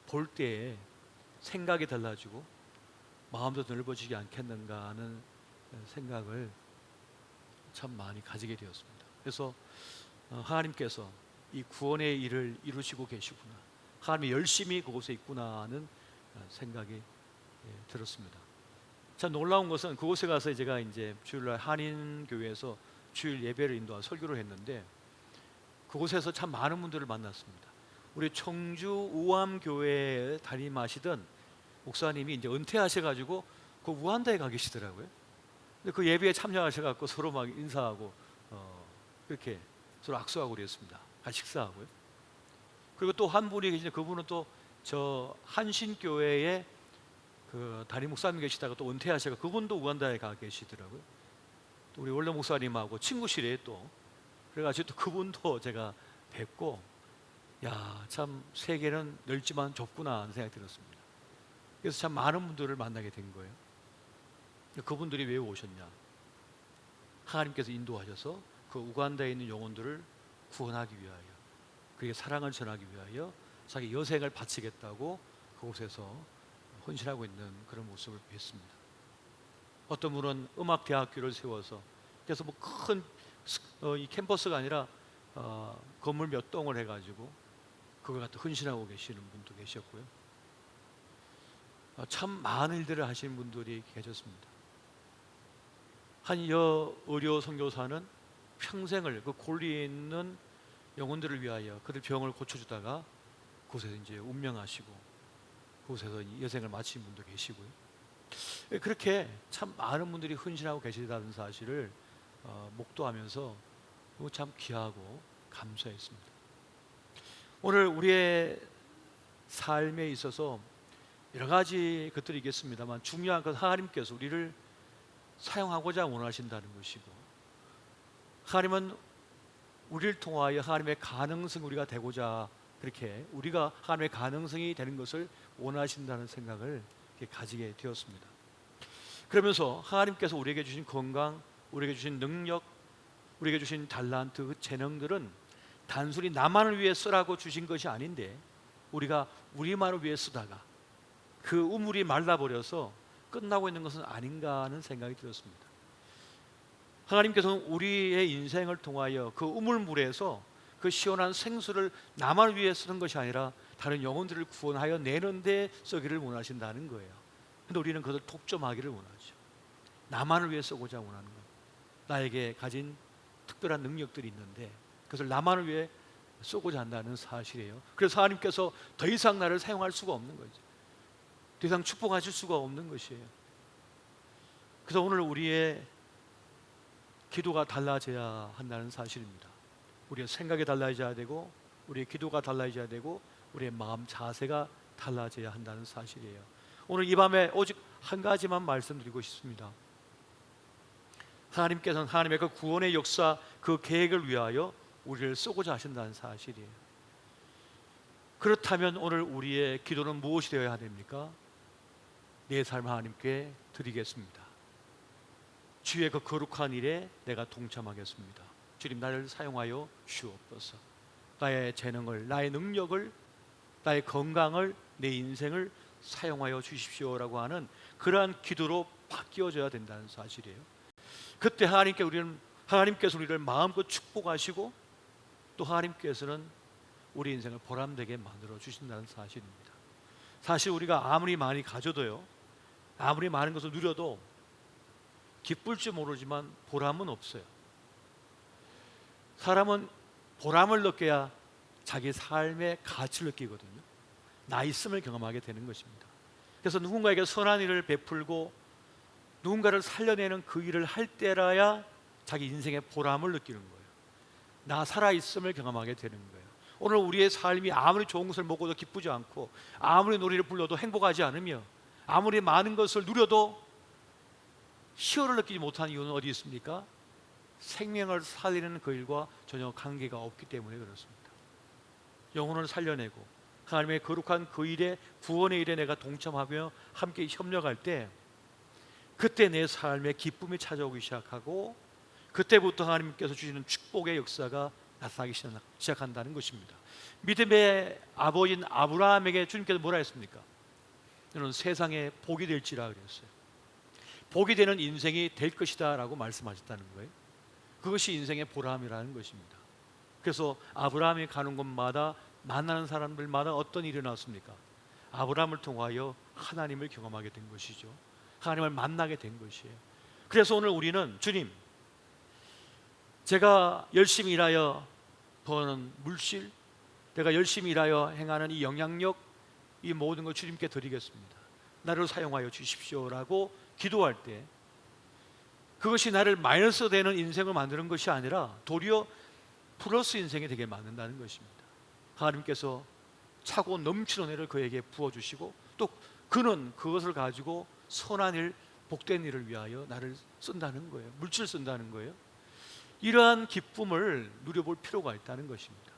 Speaker 3: 볼 때에 생각이 달라지고 마음도 넓어지지 않겠는가 하는 생각을 참 많이 가지게 되었습니다. 그래서 하나님께서 이 구원의 일을 이루시고 계시구나, 하나님이 열심히 그곳에 있구나 하는 생각이 들었습니다. 참 놀라운 것은 그곳에 가서 제가 이제 주일날 한인교회에서 주일 예배를 인도한 설교를 했는데 그곳에서 참 많은 분들을 만났습니다. 우리 청주 우암교회에 담임하시던 목사님이 이제 은퇴하셔가지고 그 우간다에 가 계시더라고요. 근데 그 예배에 참여하셔가지고 서로 막 인사하고 그렇게 서로 악수하고 그랬습니다. 같이 식사하고요. 그리고 또 한 분이 계시는데 그분은 또 저 한신교회에 그 담임 목사님 계시다가 또 은퇴하셔가 그분도 우간다에 가 계시더라고요. 또 우리 원로 목사님하고 친구시래요 또. 그래가지고 또 그분도 제가 뵙고 야, 참 세계는 넓지만 좁구나 하는 생각이 들었습니다. 그래서 참 많은 분들을 만나게 된 거예요. 그분들이 왜 오셨냐? 하나님께서 인도하셔서 그 우간다에 있는 영혼들을 구원하기 위하여, 그에게 사랑을 전하기 위하여 자기 여생을 바치겠다고 그곳에서 헌신하고 있는 그런 모습을 뵀습니다. 어떤 분은 음악대학교를 세워서 그래서 뭐 큰 이 캠퍼스가 아니라 건물 몇 동을 해가지고 그걸 갖다 헌신하고 계시는 분도 계셨고요. 참 많은 일들을 하시는 분들이 계셨습니다. 한 의료 선교사는 평생을 그 골리에 있는 영혼들을 위하여 그들 병을 고쳐주다가 그곳에서 이제 운명하시고 그곳에서 여생을 마친 분도 계시고요. 그렇게 참 많은 분들이 헌신하고 계시다는 사실을 목도하면서 참 귀하고 감사했습니다. 오늘 우리의 삶에 있어서 여러 가지 것들이 있겠습니다만 중요한 건 하나님께서 우리를 사용하고자 원하신다는 것이고, 하나님은 우리를 통하여 하나님의 가능성 우리가 되고자 그렇게 우리가 하나님의 가능성이 되는 것을 원하신다는 생각을 가지게 되었습니다. 그러면서 하나님께서 우리에게 주신 건강, 우리에게 주신 능력, 우리에게 주신 달란트, 그 재능들은 단순히 나만을 위해 쓰라고 주신 것이 아닌데 우리가 우리만을 위해 쓰다가 그 우물이 말라버려서 끝나고 있는 것은 아닌가 하는 생각이 들었습니다. 하나님께서는 우리의 인생을 통하여 그 우물물에서 그 시원한 생수를 나만을 위해 쓰는 것이 아니라 다른 영혼들을 구원하여 내는 데 쓰기를 원하신다는 거예요. 그런데 우리는 그것을 독점하기를 원하죠. 나만을 위해 쓰고자 원하는 것, 나에게 가진 특별한 능력들이 있는데 그것을 나만을 위해 쓰고자 한다는 사실이에요. 그래서 하나님께서 더 이상 나를 사용할 수가 없는 거죠. 더 이상 축복하실 수가 없는 것이에요. 그래서 오늘 우리의 기도가 달라져야 한다는 사실입니다. 우리의 생각이 달라져야 되고 우리의 기도가 달라져야 되고 우리의 마음 자세가 달라져야 한다는 사실이에요. 오늘 이 밤에 오직 한 가지만 말씀드리고 싶습니다. 하나님께서는 하나님의 그 구원의 역사, 그 계획을 위하여 우리를 쓰고자 하신다는 사실이에요. 그렇다면 오늘 우리의 기도는 무엇이 되어야 됩니까? 내 삶을 하나님께 드리겠습니다. 주의 그 거룩한 일에 내가 동참하겠습니다. 주님, 나를 사용하여 주옵소서. 나의 재능을, 나의 능력을, 나의 건강을, 내 인생을 사용하여 주십시오라고 하는 그러한 기도로 바뀌어져야 된다는 사실이에요. 그때 하나님께서 우리를 마음껏 축복하시고 또 하나님께서는 우리 인생을 보람되게 만들어 주신다는 사실입니다. 사실 우리가 아무리 많이 가져도요, 아무리 많은 것을 누려도 기쁠 줄 모르지만 보람은 없어요. 사람은 보람을 느껴야 자기 삶의 가치를 느끼거든요. 나 있음을 경험하게 되는 것입니다. 그래서 누군가에게 선한 일을 베풀고 누군가를 살려내는 그 일을 할 때라야 자기 인생의 보람을 느끼는 거예요. 나 살아있음을 경험하게 되는 거예요. 오늘 우리의 삶이 아무리 좋은 것을 먹어도 기쁘지 않고, 아무리 노래를 불러도 행복하지 않으며, 아무리 많은 것을 누려도 희열을 느끼지 못하는 이유는 어디 있습니까? 생명을 살리는 그 일과 전혀 관계가 없기 때문에 그렇습니다. 영혼을 살려내고 하나님의 거룩한 그 일에, 구원의 일에 내가 동참하며 함께 협력할 때, 그때 내 삶에 기쁨이 찾아오기 시작하고, 그때부터 하나님께서 주시는 축복의 역사가 나타나기 시작한다는 것입니다. 믿음의 아버지인 아브라함에게 주님께서 뭐라 했습니까? 너는 세상에 복이 될지라 그랬어요. 복이 되는 인생이 될 것이다 라고 말씀하셨다는 거예요. 그것이 인생의 보람이라는 것입니다. 그래서 아브라함이 가는 곳마다 만나는 사람들마다 어떤 일이 일어났습니까? 아브라함을 통하여 하나님을 경험하게 된 것이죠. 하나님을 만나게 된 것이에요. 그래서 오늘 우리는 주님, 제가 열심히 일하여 버는 물질, 내가 열심히 일하여 행하는 이 영향력, 이 모든 것 주님께 드리겠습니다. 나를 사용하여 주십시오라고 기도할 때, 그것이 나를 마이너스 되는 인생을 만드는 것이 아니라 도리어 플러스 인생이 되게 만든다는 것입니다. 하나님께서 차고 넘치는 은혜를 그에게 부어주시고, 또 그는 그것을 가지고 선한 일, 복된 일을 위하여 나를 쓴다는 거예요. 물질 쓴다는 거예요. 이러한 기쁨을 누려볼 필요가 있다는 것입니다.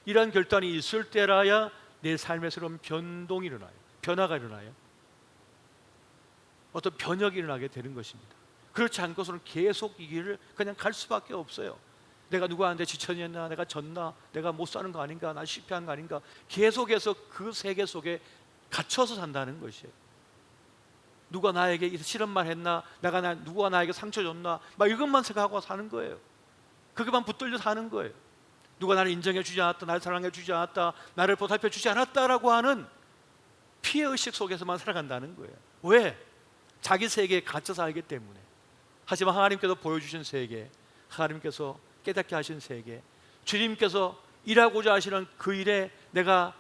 Speaker 3: 이러한 결단이 있을 때라야 내 삶에 새로운 변동이 일어나요. 변화가 일어나요. 어떤 변혁이 일어나게 되는 것입니다. 그렇지 않고서는 계속 이 길을 그냥 갈 수밖에 없어요. 내가 누구한테 지천이었나, 내가 졌나, 내가 못 사는 거 아닌가, 나 실패한 거 아닌가, 계속해서 그 세계 속에 갇혀서 산다는 것이에요. 누가 나에게 싫은 말 했나, 누가 나에게 상처 줬나, 막 이것만 생각하고 사는 거예요. 그것만 붙들려 사는 거예요. 누가 나를 인정해 주지 않았다, 나를 사랑해 주지 않았다, 나를 보살펴 주지 않았다라고 하는 피해의식 속에서만 살아간다는 거예요. 왜? 자기 세계에 갇혀 살기 때문에. 하지만 하나님께서 보여주신 세계, 하나님께서 깨닫게 하신 세계, 주님께서 일하고자 하시는 그 일에 내가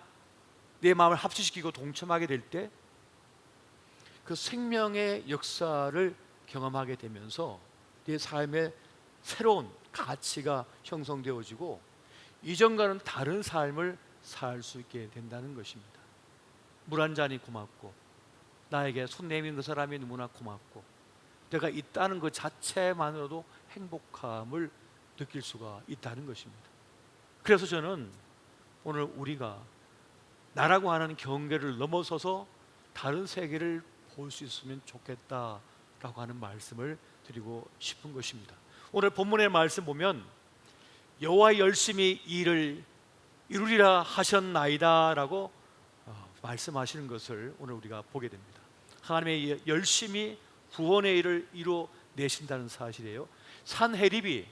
Speaker 3: 내 마음을 합치시키고 동참하게 될 때, 그 생명의 역사를 경험하게 되면서 내 삶에 새로운 가치가 형성되어지고 이전과는 다른 삶을 살 수 있게 된다는 것입니다. 물 한 잔이 고맙고, 나에게 손 내민 그 사람이 너무나 고맙고, 내가 있다는 그 자체만으로도 행복함을 느낄 수가 있다는 것입니다. 그래서 저는 오늘 우리가 나라고 하는 경계를 넘어서서 다른 세계를 볼 수 있으면 좋겠다라고 하는 말씀을 드리고 싶은 것입니다. 오늘 본문의 말씀 보면 여호와 열심히 일을 이루리라 하셨나이다 라고 말씀하시는 것을 오늘 우리가 보게 됩니다. 하나님의 열심히 구원의 일을 이루어내신다는 사실이에요. 산헤립이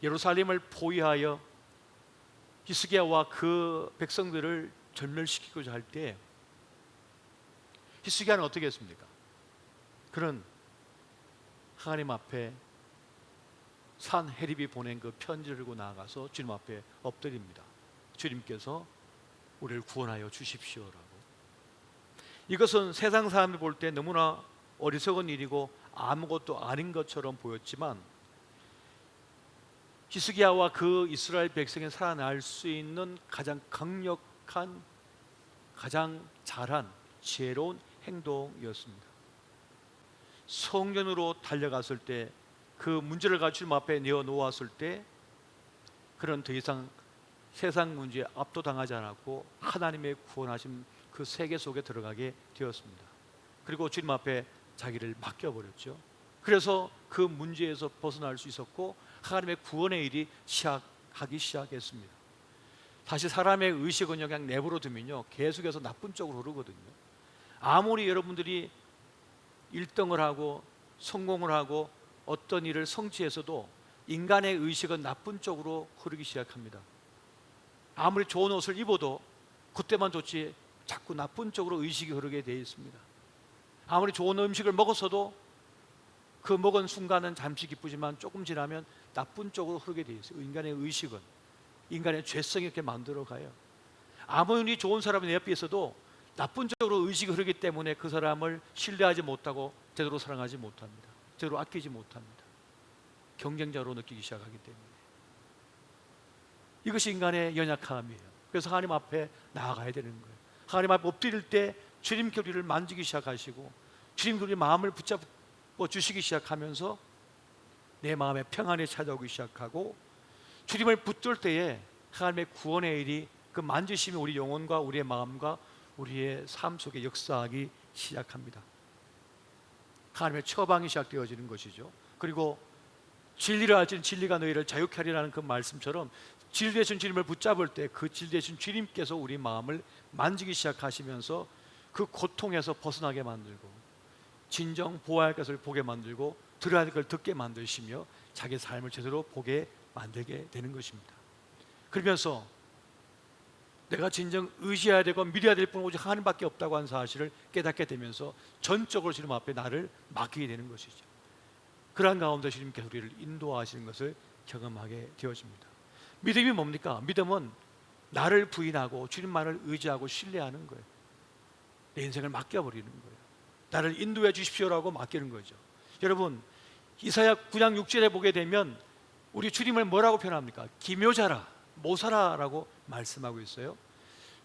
Speaker 3: 예루살렘을 포위하여 히스기야와 그 백성들을 전멸시키고자 할 때 히스기야는 어떻게 했습니까? 그는 하나님 앞에 산헤립이 보낸 그 편지를 들고 나아가서 주님 앞에 엎드립니다. 주님께서 우리를 구원하여 주십시오라고. 이것은 세상 사람이 볼 때 너무나 어리석은 일이고 아무것도 아닌 것처럼 보였지만, 히스기야와 그 이스라엘 백성이 살아날 수 있는 가장 강력한, 가장 잘한 지혜로운 행동이었습니다. 성전으로 달려갔을 때, 그 문제를 가지고 주님 앞에 내어놓았을 때, 그는 더 이상 세상 문제에 압도당하지 않았고 하나님의 구원하신 그 세계 속에 들어가게 되었습니다. 그리고 주님 앞에 자기를 맡겨버렸죠. 그래서 그 문제에서 벗어날 수 있었고 하나님의 구원의 일이 시작하기 시작했습니다. 다시 사람의 의식은 그냥 내버려 두면요, 계속해서 나쁜 쪽으로 흐르거든요. 아무리 여러분들이 1등을 하고 성공을 하고 어떤 일을 성취해서도 인간의 의식은 나쁜 쪽으로 흐르기 시작합니다. 아무리 좋은 옷을 입어도 그때만 좋지 자꾸 나쁜 쪽으로 의식이 흐르게 되어 있습니다. 아무리 좋은 음식을 먹었어도 그 먹은 순간은 잠시 기쁘지만 조금 지나면 나쁜 쪽으로 흐르게 되어 있어요. 인간의 의식은, 인간의 죄성이 이렇게 만들어가요. 아무리 좋은 사람이 내 옆에 있어도 나쁜 쪽으로 의식이 흐르기 때문에 그 사람을 신뢰하지 못하고 제대로 사랑하지 못합니다. 제대로 아끼지 못합니다. 경쟁자로 느끼기 시작하기 때문에. 이것이 인간의 연약함이에요. 그래서 하나님 앞에 나아가야 되는 거예요. 하나님 앞에 엎드릴 때 주님께 우리를 만지기 시작하시고 주님께 우리 마음을 붙잡고 주시기 시작하면서 내 마음에 평안이 찾아오기 시작하고 주님을 붙들 때에 하나님의 구원의 일이 그 만지심이 우리 영혼과 우리의 마음과 우리의 삶 속에 역사하기 시작합니다. 하나님의 처방이 시작되어지는 것이죠. 그리고 진리를 알지는 진리가 너희를 자유케 하리라는 그 말씀처럼 진리 되신 주님을 붙잡을 때 그 진리 되신 주님께서 우리 마음을 만지기 시작하시면서 그 고통에서 벗어나게 만들고 진정 보아야 할 것을 보게 만들고 들어야 할 걸 듣게 만드시며 자기 삶을 제대로 보게 만들게 되는 것입니다. 그러면서 내가 진정 의지해야 되고 믿어야 될 분은 오직 하나님밖에 없다고 하는 사실을 깨닫게 되면서 전적으로 주님 앞에 나를 맡기게 되는 것이죠. 그러한 가운데 주님께서 우리를 인도하시는 것을 경험하게 되어집니다. 믿음이 뭡니까? 믿음은 나를 부인하고 주님만을 의지하고 신뢰하는 거예요. 내 인생을 맡겨버리는 거예요. 나를 인도해 주십시오라고 맡기는 거죠. 여러분, 이사야 9장 6절에 보게 되면 우리 주님을 뭐라고 표현합니까? 기묘자라, 모사라라고 말씀하고 있어요.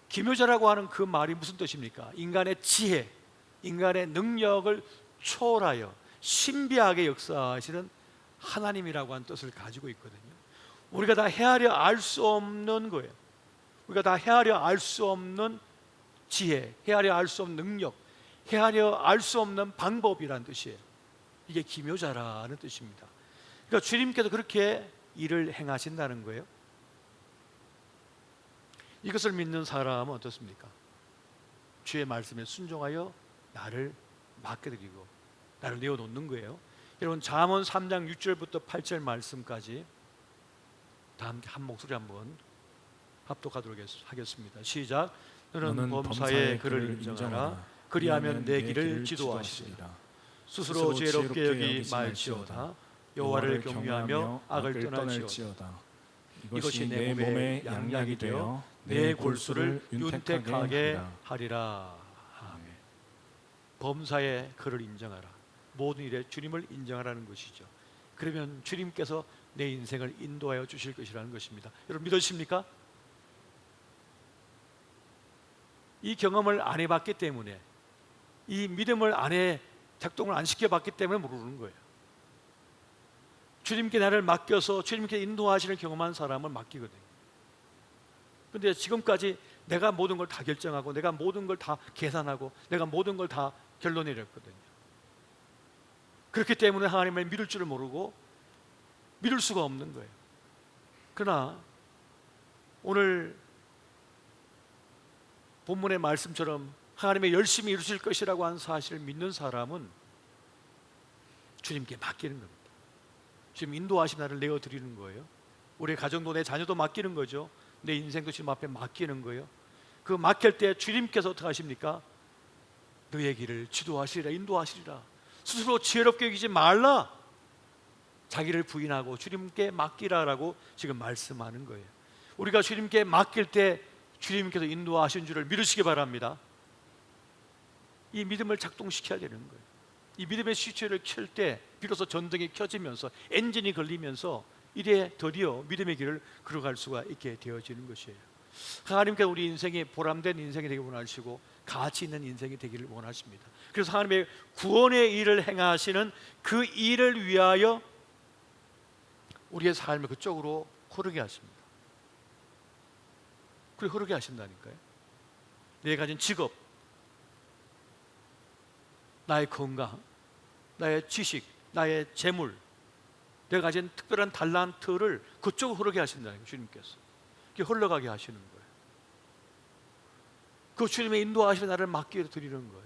Speaker 3: 기묘자라고 하는 그 말이 무슨 뜻입니까? 인간의 지혜, 인간의 능력을 초월하여 신비하게 역사하시는 하나님이라고 하는 뜻을 가지고 있거든요. 우리가 다 헤아려 알 수 없는 거예요. 우리가 다 헤아려 알 수 없는 지혜, 헤아려 알 수 없는 능력, 헤아려 알 수 없는 방법이라는 뜻이에요. 이게 기묘자라는 뜻입니다. 그러니까 주님께서 그렇게 일을 행하신다는 거예요. 이것을 믿는 사람은 어떻습니까? 주의 말씀에 순종하여 나를 맡겨드리고 나를 내어놓는 거예요. 여러분, 잠언 3장 6절부터 8절 말씀까지 다 함께 한 목소리 한번 합독하도록 하겠습니다. 시작. 너는 범사의 그를 인정하라. 그리하면 내 길을 지도하시리라. 스스로 지혜롭게 여기 말지어다. 여호와를 경외하며 악을 떠날지어다. 이것이 내 몸에 양약이 되어 내 골수를 윤택하게 하리라. 아멘. 범사의 그를 인정하라. 모든 일에 주님을 인정하라는 것이죠. 그러면 주님께서 내 인생을 인도하여 주실 것이라는 것입니다. 여러분, 믿으십니까? 이 경험을 안 해봤기 때문에, 이 믿음을 안에 작동을 안 시켜봤기 때문에 모르는 거예요. 주님께 나를 맡겨서 주님께 인도하시는 경험한 사람을 맡기거든요. 근데 지금까지 내가 모든 걸 다 결정하고 내가 모든 걸 다 계산하고 내가 모든 걸 다 결론 내렸거든요. 그렇기 때문에 하나님을 믿을 줄을 모르고 믿을 수가 없는 거예요. 그러나 오늘 본문의 말씀처럼 하나님의 열심히 이루실 것이라고 하는 사실을 믿는 사람은 주님께 맡기는 겁니다. 주님 인도하신 나를 내어드리는 거예요. 우리의 가정도 내 자녀도 맡기는 거죠. 내 인생도 주님 앞에 맡기는 거예요. 그 맡길 때 주님께서 어떻게 하십니까? 너의 길을 지도하시리라, 인도하시리라. 스스로 지혜롭게 여기지 말라. 자기를 부인하고 주님께 맡기라라고 지금 말씀하는 거예요. 우리가 주님께 맡길 때 주님께서 인도하신 줄을 믿으시기 바랍니다. 이 믿음을 작동시켜야 되는 거예요. 이 믿음의 스위치를 켤 때 비로소 전등이 켜지면서 엔진이 걸리면서 이래 드디어 믿음의 길을 걸어갈 수가 있게 되어지는 것이에요. 하나님께서 우리 인생이 보람된 인생이 되기를 원하시고 가치 있는 인생이 되기를 원하십니다. 그래서 하나님의 구원의 일을 행하시는 그 일을 위하여 우리의 삶을 그쪽으로 흐르게 하십니다. 그렇게 흐르게 하신다니까요. 내가 가진 직업, 나의 건강, 나의 지식, 나의 재물, 내가 가진 특별한 달란트를 그쪽으로 흐르게 하신다는 거예요. 주님께서 이렇게 흘러가게 하시는 거예요. 그 주님의 인도하심에 나를 맡겨 드리는 거예요.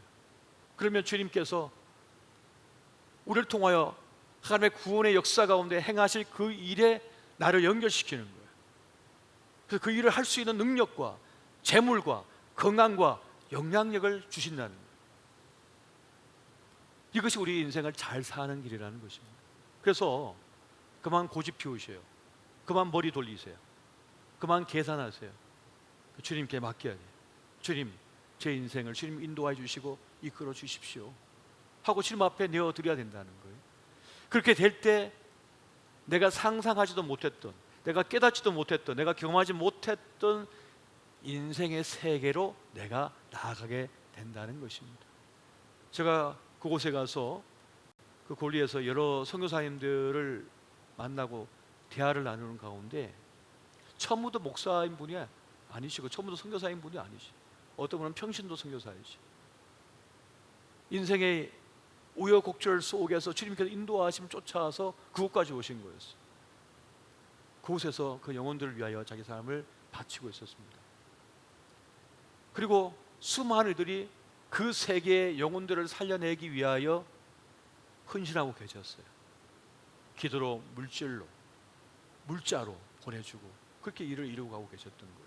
Speaker 3: 그러면 주님께서 우리를 통하여 하나님의 구원의 역사 가운데 행하실 그 일에 나를 연결시키는 거예요. 그래서 그 일을 할 수 있는 능력과 재물과 건강과 영향력을 주신다는 거예요. 이것이 우리 인생을 잘 사는 길이라는 것입니다. 그래서 그만 고집 피우세요. 그만 머리 돌리세요. 그만 계산하세요. 주님께 맡겨야 돼요. 주님, 제 인생을 주님 인도해 주시고 이끌어 주십시오 하고 주님 앞에 내어드려야 된다는 거예요. 그렇게 될 때 내가 상상하지도 못했던, 내가 깨닫지도 못했던, 내가 경험하지 못했던 인생의 세계로 내가 나아가게 된다는 것입니다. 제가 그곳에 가서 그 골리에서 여러 선교사님들을 만나고 대화를 나누는 가운데 처음부터 목사인 분이 아니시고 처음부터 선교사인 분이 아니시, 어떤 분은 평신도 선교사이시, 인생의 우여곡절 속에서 주님께서 인도하심 쫓아와서 그곳까지 오신 거였어요. 그곳에서 그 영혼들을 위하여 자기 삶을 바치고 있었습니다. 그리고 수많은 이들이 그 세계의 영혼들을 살려내기 위하여 헌신하고 계셨어요. 기도로, 물질로, 물자로 보내주고 그렇게 일을 이루고 가고 계셨던 거예요.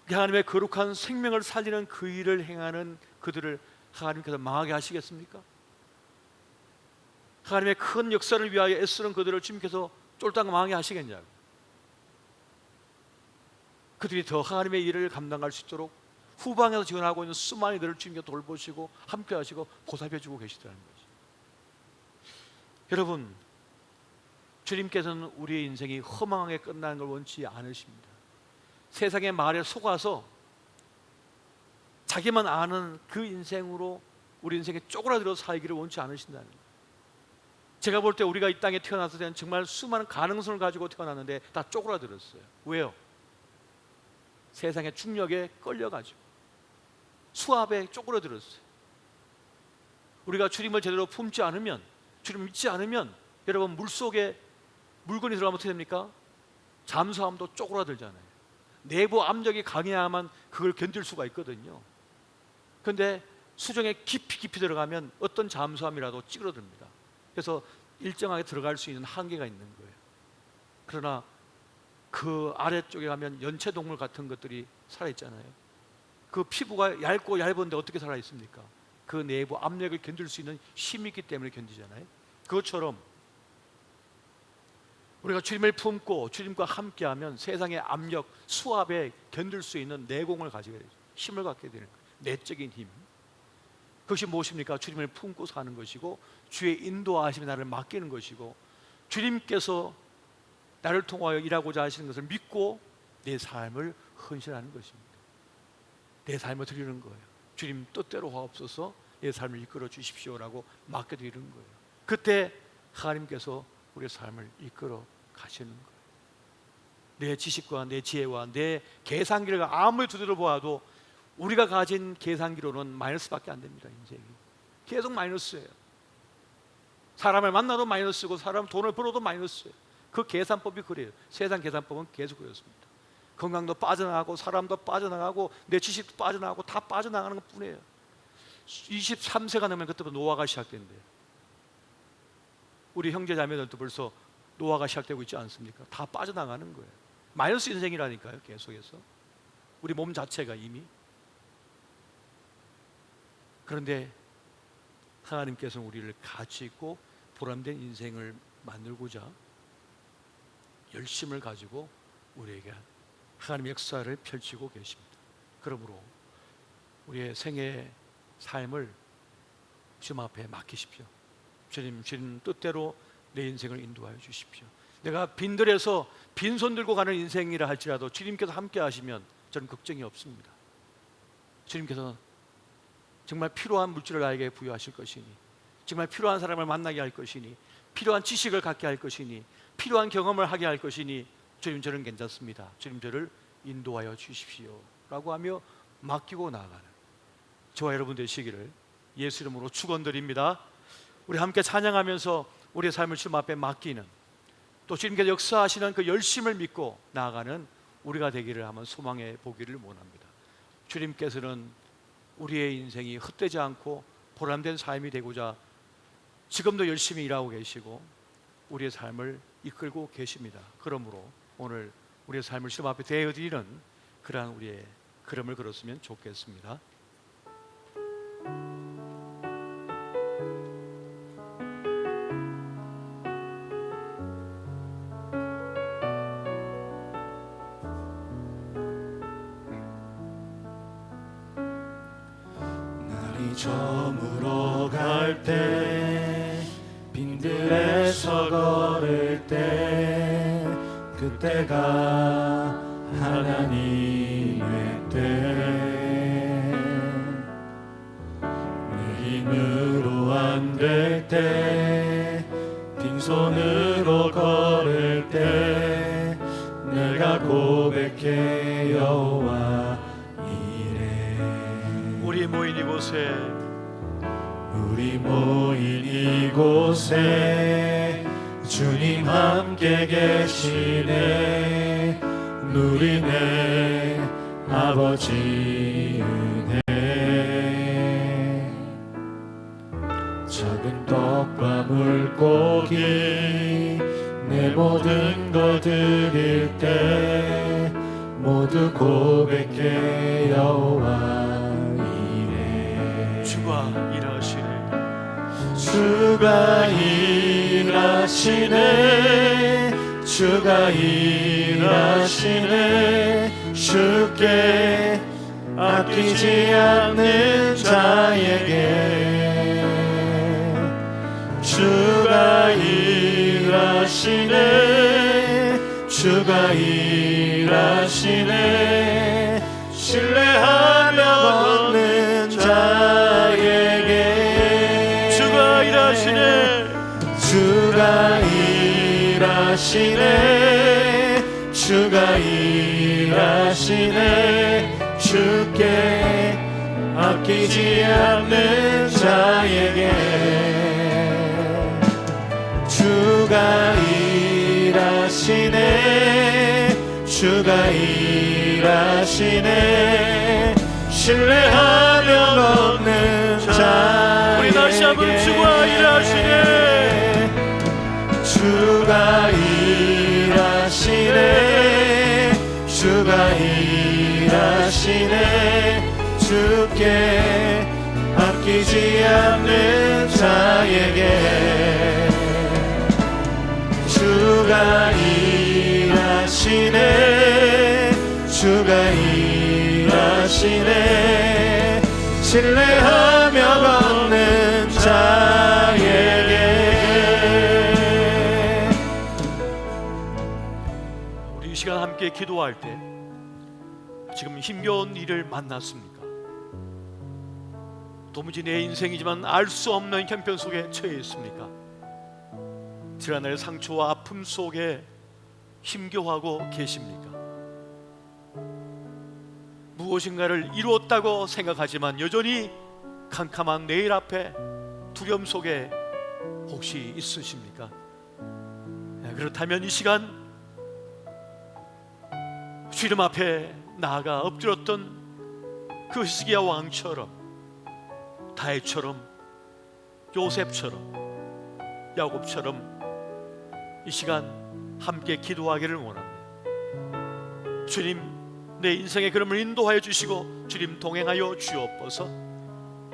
Speaker 3: 하나님의 거룩한 생명을 살리는 그 일을 행하는 그들을 하나님께서 망하게 하시겠습니까? 하나님의 큰 역사를 위하여 애쓰는 그들을 주님께서 쫄딱 망하게 하시겠냐고. 그들이 더 하나님의 일을 감당할 수 있도록 후방에서 지원하고 있는 수많은 이들을 주님께서 돌보시고 함께 하시고 보살펴주고 계시다는 거죠. 여러분, 주님께서는 우리의 인생이 허망하게 끝나는 걸 원치 않으십니다. 세상의 말에 속아서 자기만 아는 그 인생으로 우리 인생에 쪼그라들어 살기를 원치 않으신다는 거예요. 제가 볼 때 우리가 이 땅에 태어났을 때는 정말 수많은 가능성을 가지고 태어났는데 다 쪼그라들었어요. 왜요? 세상의 중력에 끌려가지고 수압에 쪼그라들었어요. 우리가 주님을 제대로 품지 않으면, 주님 믿지 않으면, 여러분 물속에 물건이 들어가면 어떻게 됩니까? 잠수함도 쪼그라들잖아요. 내부 압력이 강해야만 그걸 견딜 수가 있거든요. 그런데 수정에 깊이 들어가면 어떤 잠수함이라도 찌그러듭니다. 그래서 일정하게 들어갈 수 있는 한계가 있는 거예요. 그러나 그 아래쪽에 가면 연체동물 같은 것들이 살아있잖아요. 그 피부가 얇고 얇은데 어떻게 살아있습니까? 그 내부 압력을 견딜 수 있는 힘이 있기 때문에 견디잖아요. 그것처럼 우리가 주님을 품고 주님과 함께하면 세상의 압력, 수압에 견딜 수 있는 내공을 가지게 되죠. 힘을 갖게 되는 거예요. 내적인 힘. 그것이 무엇입니까? 주님을 품고 사는 것이고 주의 인도하심에 나를 맡기는 것이고 주님께서 나를 통하여 일하고자 하시는 것을 믿고 내 삶을 헌신하는 것입니다. 내 삶을 드리는 거예요. 주님 뜻대로 하옵소서, 내 삶을 이끌어 주십시오라고 맡겨드리는 거예요. 그때 하나님께서 우리의 삶을 이끌어 가시는 거예요. 내 지식과 내 지혜와 내 계산기를 아무리 두드려 보아도 우리가 가진 계산기로는 마이너스밖에 안 됩니다. 인생이 계속 마이너스예요. 사람을 만나도 마이너스고 사람 돈을 벌어도 마이너스예요. 그 계산법이 그래요. 세상 계산법은 계속 그렇습니다. 건강도 빠져나가고 사람도 빠져나가고 내 지식도 빠져나가고 다 빠져나가는 것 뿐이에요. 23세가 되면 그때부터 노화가 시작된대요. 우리 형제 자매들도 벌써 노화가 시작되고 있지 않습니까? 다 빠져나가는 거예요. 마이너스 인생이라니까요. 계속해서 우리 몸 자체가 이미. 그런데 하나님께서는 우리를 가치 있고 보람된 인생을 만들고자 열심을 가지고 우리에게 하나님의 역사를 펼치고 계십니다. 그러므로 우리의 생애 삶을 주님 앞에 맡기십시오. 주님 뜻대로 내 인생을 인도하여 주십시오. 내가 빈들에서 빈손 들고 가는 인생이라 할지라도 주님께서 함께 하시면 저는 걱정이 없습니다. 주님께서 정말 필요한 물질을 나에게 부여하실 것이니, 정말 필요한 사람을 만나게 할 것이니, 필요한 지식을 갖게 할 것이니, 필요한 경험을 하게 할 것이니 주님 저는 괜찮습니다. 주님 저를 인도하여 주십시오 라고 하며 맡기고 나아가는 저와 여러분 되시기를 예수 이름으로 축원드립니다. 우리 함께 찬양하면서 우리의 삶을 주님 앞에 맡기는, 또 주님께서 역사하시는 그 열심을 믿고 나아가는 우리가 되기를 한번 소망해 보기를 원합니다. 주님께서는 우리의 인생이 헛되지 않고 보람된 삶이 되고자 지금도 열심히 일하고 계시고 우리의 삶을 이끌고 계십니다. 그러므로 오늘 우리의 삶을 주님 앞에 대어드리는 그러한 우리의 걸음을 걸었으면 좋겠습니다.
Speaker 2: 날이 저물어 갈 때 빈들에서 걸을 때 때가 하나님의 때 내 힘으로 안 될 때 빈손으로 걸을 때 내가 고백해 여호와 이래
Speaker 3: 우리 모인 이곳에
Speaker 2: 우리 모인 이곳에 주님 함께 계시네 누리네 아버지 은혜 작은 떡과 물고기 내 모든 것 드릴 때 모두 고백해 여호와 이래
Speaker 3: 주가 일하시네
Speaker 2: 주가 일하시네 주가 일하시네 주께 아끼지 않는 자에게 주가 일하시네 주가 일하시네 신뢰하며 걷는 자에게
Speaker 3: 주가 일하시네
Speaker 2: 주가 일하시네 주가 일하시네 주께 아끼지 않는 자에게 주가 일하시네 주가 일하시네 신뢰하며 걷는 자에게
Speaker 3: 우리 다시 한번 주가 일하시네
Speaker 2: 주가 일하시네 주가 일하시네 주께 아끼지 않는 자에게 주가 일하시네 주가 일하시네 신뢰하며 걷는 자에게
Speaker 3: 우리 이 시간 함께 기도할 때 지금 힘겨운 일을 만났습니까? 도무지 내 인생이지만 알 수 없는 형편 속에 처해 있습니까? 지난날 상처와 아픔 속에 힘겨워하고 계십니까? 무엇인가를 이루었다고 생각하지만 여전히 캄캄한 내일 앞에 두려움 속에 혹시 있으십니까? 그렇다면 이 시간 주님 앞에 나아가 엎드렸던 그 히스기야 왕처럼 다윗처럼 요셉처럼 야곱처럼 이 시간 함께 기도하기를 원합니다. 주님 내 인생의 걸음을 인도하여 주시고 주님 동행하여 주옵소서.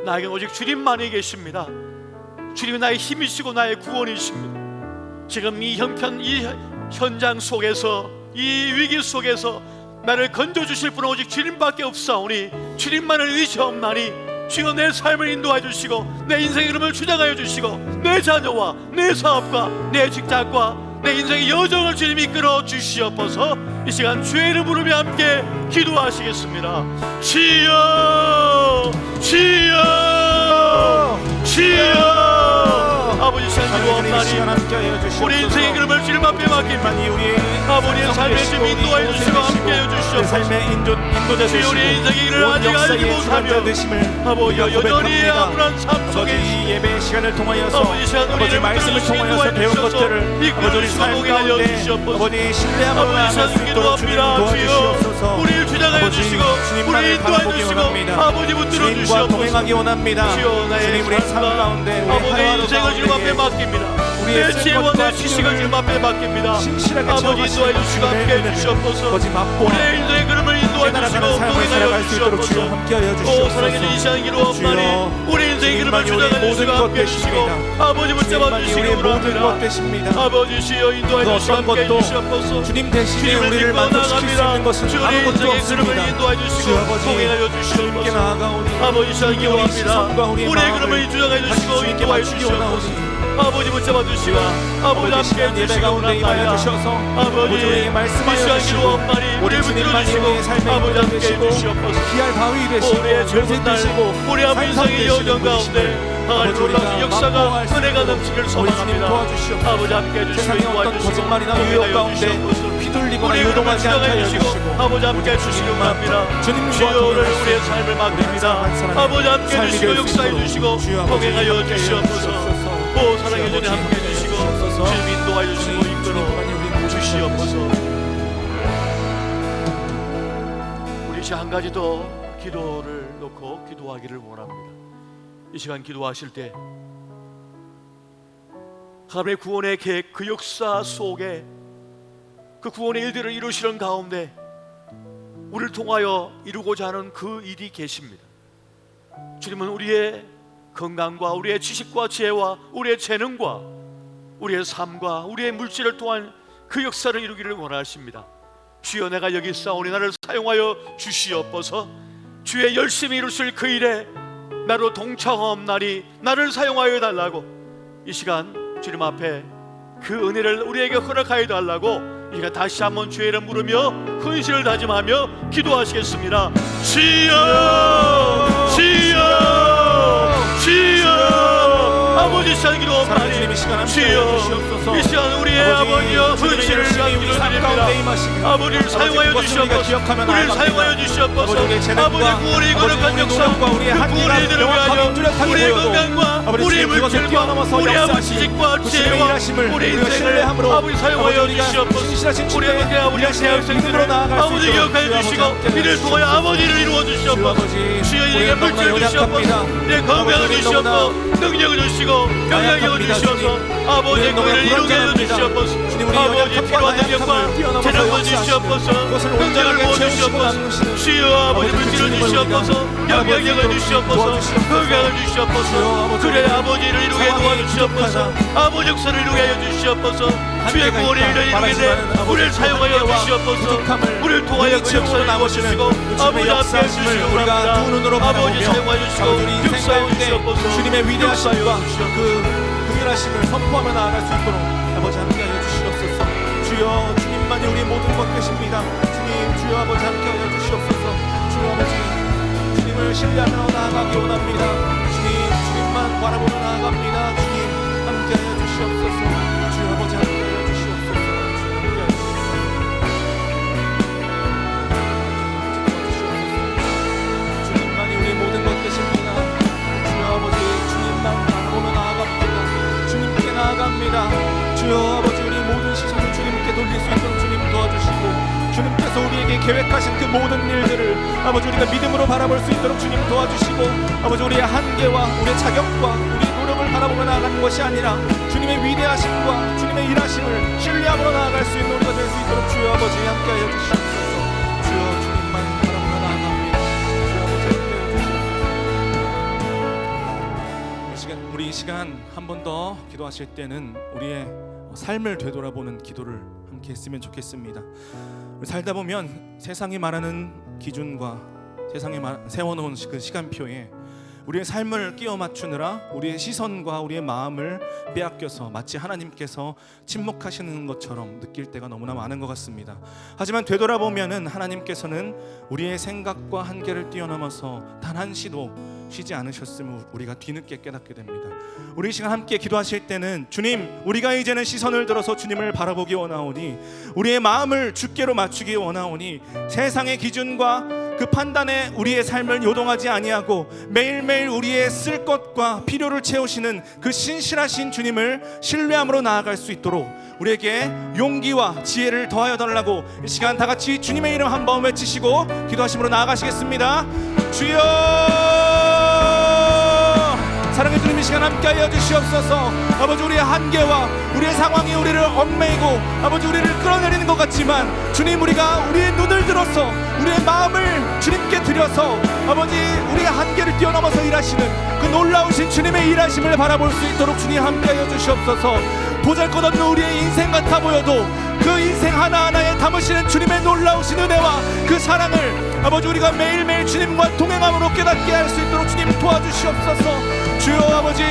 Speaker 3: 나에겐 오직 주님만이 계십니다. 주님이 나의 힘이시고 나의 구원이십니다. 지금 이 형편 이 현장 속에서 이 위기 속에서 나를 건져주실 분은 오직 주님밖에 없사오니 주님만을 의지하옵나니 주여 내 삶을 인도하여 주시고 내 인생의 흐름을 주장하여 주시고 내 자녀와 내 사업과 내 직장과 내 인생의 여정을 주님 이끌어 주시옵소서. 이 시간 주의 이름 부르며 함께 기도하시겠습니다. 주여 주여 주여 아버지 시간 기도합나니 우리 인생의 그름을 주님 앞에 맡깁니다. 아버지의 삶의 좀 인도하여 주시고 함께해 주시옵소서. 주여 우리의 인생의 길을 아직 알지 못하며 아버지 여전히 암울한 삶 속에
Speaker 2: 이 예배 시간을 통하여서
Speaker 3: 아버지 시간 우리를
Speaker 2: 말씀을 통하여서 배운 것들을
Speaker 3: 이끌어 주시고 동행하여 주시옵소서.
Speaker 2: 아버지 신뢰하고
Speaker 3: 아버지 시간 기도합니다. 주여 우리를 주장하여 주시고 우리를 인도하여 주시고 아버지 붙들어 주시옵소서.
Speaker 2: 동행하기 원합니다.
Speaker 3: 주여 나의
Speaker 2: 우리의 삶 가운데
Speaker 3: 아버지 인생을 주님 앞에 맡깁니다. 내 지혜와 내 지식을 주님 앞에 맡깁니다. 아버지 인도하여 주시고 함께해 주시옵소서. 우리의 인생의 그름을 인도하여 주시고 동행하여 주시옵소서. 오 사랑하는 이 시간 기도하옵나니 우리 인생의 그름을 주장하여 주시고 함께해 주시고 아버지 붙잡아 주시기 원합니다. 아버지 주여 인도하여 주시고 함께해 주시옵소서.
Speaker 2: 주님 대신에 우리를 만족시킬 수 있는 것은 아무것도 없습니다.
Speaker 3: 인도하여 주시고 동행하여 주시옵소서. 아버지 시간 기도합니다. 우리의 그름을 주장하여 주시고 인도하여 주시옵소서. 아버지 붙잡아 주시고 아버지 함께
Speaker 1: 예배
Speaker 3: 해주시고
Speaker 1: 가운데 임하여 주셔서
Speaker 3: 아버지
Speaker 1: 우리에게 말씀하여 주시고
Speaker 3: 우리
Speaker 1: 우리 주님만이 우리의 삶의
Speaker 3: 아버지
Speaker 1: 인도자
Speaker 3: 함께
Speaker 1: 되시고
Speaker 3: 해주시옵소서.
Speaker 1: 기할 바위 되시고
Speaker 3: 우리의
Speaker 1: 요새
Speaker 3: 젊은 날
Speaker 1: 되시고
Speaker 3: 우리 아버지
Speaker 1: 산성
Speaker 3: 인생의
Speaker 1: 되시는
Speaker 3: 여정 가운데
Speaker 1: 분이시니
Speaker 3: 하나님
Speaker 1: 아버지 우리가
Speaker 3: 놀라운 역사가
Speaker 1: 맛보아할 수
Speaker 3: 은혜가
Speaker 1: 있도록
Speaker 3: 넘치기를
Speaker 1: 우리 주님
Speaker 3: 소망합니다.
Speaker 1: 도와주시옵소서.
Speaker 3: 아버지 함께 해주시고
Speaker 1: 세상의 어떤 거짓말이나 유혹 가운데 휘둘리거나
Speaker 3: 우리의
Speaker 1: 요동하지 않게 하여 주시고
Speaker 3: 아버지 함께 해주시기 원합니다.
Speaker 1: 주님과
Speaker 3: 주여 오늘
Speaker 1: 동행할 수
Speaker 3: 우리의
Speaker 1: 있는
Speaker 3: 삶을 맡깁니다.
Speaker 1: 한 사람의
Speaker 3: 아버지 함께
Speaker 1: 삶이
Speaker 3: 해주시고
Speaker 1: 될 수
Speaker 3: 역사해
Speaker 1: 있도록
Speaker 3: 주시고
Speaker 1: 주여 아버지
Speaker 3: 동행하여
Speaker 1: 함께
Speaker 3: 주시옵소서. 오 사랑해 주님 함께
Speaker 1: 주여
Speaker 3: 해주시고
Speaker 1: 주시옵소서.
Speaker 3: 주님 인도하여 주시고 이끌어 주시옵소서. 우리 이제 한 가지 더 기도를 놓고 기도하기를 원합니다. 이 시간 기도하실 때 하나님의 구원의 계획 그 역사 속에 그 구원의 일들을 이루시는 가운데 우리를 통하여 이루고자 하는 그 일이 계십니다. 주님은 우리의 건강과 우리의 지식과 지혜와 우리의 재능과 우리의 삶과 우리의 물질을 통한 그 역사를 이루기를 원하십니다. 주여 내가 여기 있사오니 나를 사용하여 주시옵소서. 주의 열심히 이루실 그 일에 나로 동참하옵나니 나를 사용하여 달라고 이 시간 주님 앞에 그 은혜를 우리에게 허락하여 달라고 우리가 다시 한번 주의 이름 부르며 헌신을 다짐하며 기도하시겠습니다. 주여 주여 주여 아버지 시간 기도하옵나니 주여 이 시간 우리의 아버지여 헌신을 기도드립니다. 아버지를 사용하여 주시옵소서. 우리를 사용하여 주시옵소서. 아버지의 구원의 거룩한 역사 그 구원의 일들을 위하여 우리의 건강과 우리의 물질과 우리의 아버지 지식과 지혜와 우리의 인생을 아버지 사용하여 주시옵소서. 우리의 아버지의 대학생들을 아버지 기억하여 주시고 이를 통하여 아버지를 이루어 주시옵소서. 주여 이에게 물질을 주시옵소서. 이에 건강을 주시옵소서. 능력을 주시고 영향력을 주시옵소서. 아버지의 거를 이루게 하여 주시옵소서. 아버지의 필요한 능력과 재능을 주시옵소서. 능력을 부어주시옵소서. 주여 아버지 물질을 주시옵소서. 영향력을 주시옵소서. 건강을 주시옵소서. 그래 아버지를 이루게 도와주시옵소서. 아버지 역사를 이루게 하여 주시옵소서. 주의 구원의 일을 이루게 돼 우리를 사용하여 주시옵소서. 우리를 통하여 그 역사를 이루어주시고 아버지 앞에 해주시기 원합니다. 아버지 사용하여 주시고 역사해 주시옵소서.
Speaker 1: 주님의 위대하심과 그 긍휼하심을 선포하며 나아갈 수 있도록 아버지 함께하여 주시옵소서. 주여 주님만이 우리의 모든 것 되십니다. 주님 주여 아버지 함께하여 주시옵소서. 주여 아버지 주님을 신뢰하며 나아가기 원합니다. 주님만 바라보며 나아갑니다. 주님 함께하여 주시옵소서. 주여 아버지 함께하여 주시옵소서. 주님만이 우리의 모든 것 되십니다. 주여 아버지 주님만 바라보며 나아갑니다. 주님께 나아갑니다. 주여 아버지 우리 모든 시선을 주님께 돌릴 수 있도록 주님 도와주시고 주님께서 우리에게 계획하신 그 모든 일들을 아버지 우리가 믿음으로 바라볼 수 있도록 주님 도와주시고 아버지 우리의 한계와 우리의 자격과 우리의 노력을 바라보며 나아가는 것이 아니라 주님의 위대하심과 주님의 일하심을 신뢰함으로 나아갈 수 있는 우리가 될 수 있도록 주여 아버지 함께하여 주시옵소서. 주여 주님만 바라보며 나아갑니다. 주여 아버지 함께하여 주시옵소서. 우리 이 시간 한 번 더 기도하실 때는 우리의 삶을 되돌아보는 기도를 함께 했으면 좋겠습니다. 살다 보면 세상이 말하는 기준과 세상이 세워놓은 그 시간표에 우리의 삶을 끼워 맞추느라 우리의 시선과 우리의 마음을 빼앗겨서 마치 하나님께서 침묵하시는 것처럼 느낄 때가 너무나 많은 것 같습니다. 하지만 되돌아보면은 하나님께서는 우리의 생각과 한계를 뛰어넘어서 단 한시도 쉬지 않으셨음을 우리가 뒤늦게 깨닫게 됩니다. 우리 이 시간 함께 기도하실 때는 주님 우리가 이제는 시선을 들어서 주님을 바라보기 원하오니 우리의 마음을 주께로 맞추기 원하오니 세상의 기준과 그 판단에 우리의 삶을 요동하지 아니하고 매일매일 우리의 쓸 것과 필요를 채우시는 그 신실하신 주님을 신뢰함으로 나아갈 수 있도록 우리에게 용기와 지혜를 더하여 달라고 이 시간 다 같이 주님의 이름 한번 외치시고 기도하심으로 나아가시겠습니다. 주여 사랑의 주님 이 시간 함께하여 주시옵소서. 아버지 우리의 한계와 우리의 상황이 우리를 얽매이고 아버지 우리를 끌어내리는 것 같지만 주님 우리가 우리의 눈을 들어서 우리의 마음을 주님께 드려서 아버지 우리의 한계를 뛰어넘어서 일하시는 그 놀라우신 주님의 일하심을 바라볼 수 있도록 주님 함께하여 주시옵소서. 보잘것없는 우리의 인생 같아 보여도 그 인생 하나하나에 담으시는 주님의 놀라우신 은혜와 그 사랑을 아버지 우리가 매일매일 주님과 동행함으로 깨닫게 할 수 있도록 주님 도와주시옵소서. 주여 아버지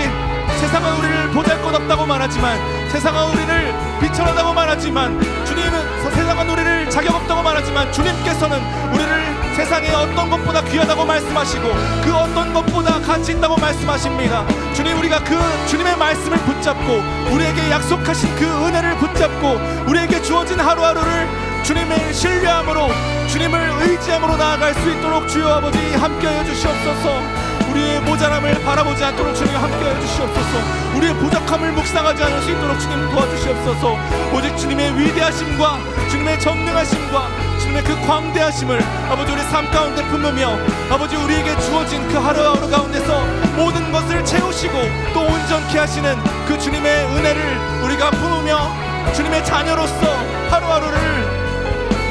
Speaker 2: 세상은 우리를 보잘것없다고 말하지만, 세상은 우리를 비천하다고 말하지만, 주님은 세상은 우리를 자격없다고 말하지만, 주님께서는 우리를 세상의 어떤 것보다 귀하다고 말씀하시고 그 어떤 것보다 가치 있다고 말씀하십니다. 주님, 우리가 그 주님의 말씀을 붙잡고 우리에게 약속하신 그 은혜를 붙잡고 우리에게 주어진 하루하루를 주님을 신뢰함으로, 주님을 의지함으로 나아갈 수 있도록 주여 아버지 함께하여 주시옵소서. 우리의 모자람을 바라보지 않도록 주님 함께하여 주시옵소서. 우리의 부족함을 묵상하지 않을 수 있도록 주님 도와주시옵소서. 오직 주님의 위대하심과 주님의 전능하심과 주님의 그 광대하심을 아버지 우리 삶 가운데 품으며, 아버지 우리에게 주어진 그 하루하루 가운데서 모든 것을 채우시고 또 온전케 하시는 그 주님의 은혜를 우리가 품으며 주님의 자녀로서 하루하루를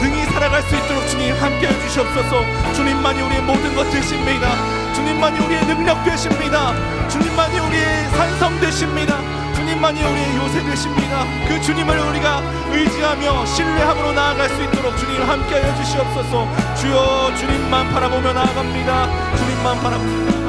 Speaker 2: 능히 살아갈 수 있도록 주님 함께해 주시옵소서. 주님만이 우리의 모든 것 되십니다. 주님만이 우리의 능력 되십니다. 주님만이 우리의 산성 되십니다. 주님만이 우리의 요새 되십니다. 그 주님을 우리가 의지하며 신뢰함으로 나아갈 수 있도록 주님 함께하여 주시옵소서. 주여, 주님만 바라보며 나아갑니다. 주님만 바라보며 나아갑니다.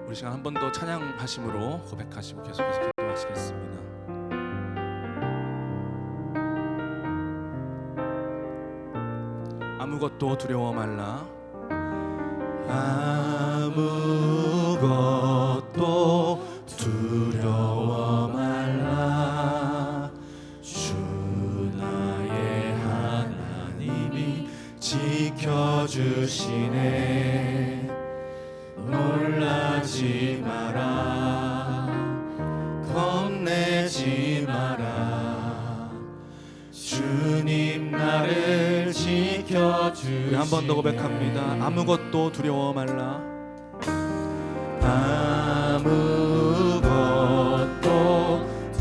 Speaker 1: 우리 시간 한 번 더 찬양하심으로 고백하시고 계속해서 기도하시겠습니다. 아무것도 두려워 말라.
Speaker 2: 아무것도 두려워 말라. 주 나의 하나님이 지켜주시네. 놀라지 마라. 겁내지 마라. 주님 나를 지켜주시네.
Speaker 1: 한 번 더 고백합니다. 아무것도 두려워 말라.
Speaker 2: 아무것도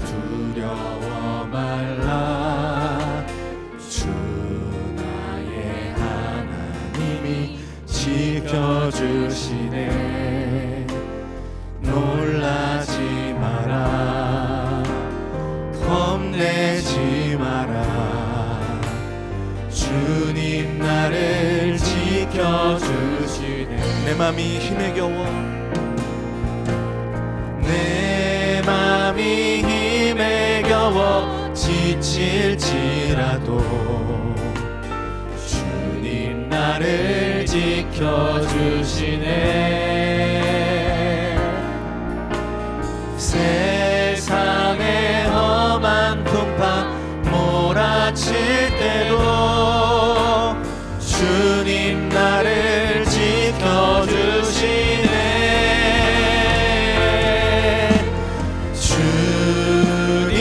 Speaker 2: 두려워 말라. 주 나의 하나님이 지켜주시네. 놀라지 마라. 겁내지 마라. 주님 나를 지켜주시네.
Speaker 1: 내 맘이 힘에 겨워,
Speaker 2: 내 맘이 힘에 겨워 지칠지라도 주님 나를 지켜주시네. 세상의 험한 풍파 몰아칠 때도 주님 나를 지켜주시네.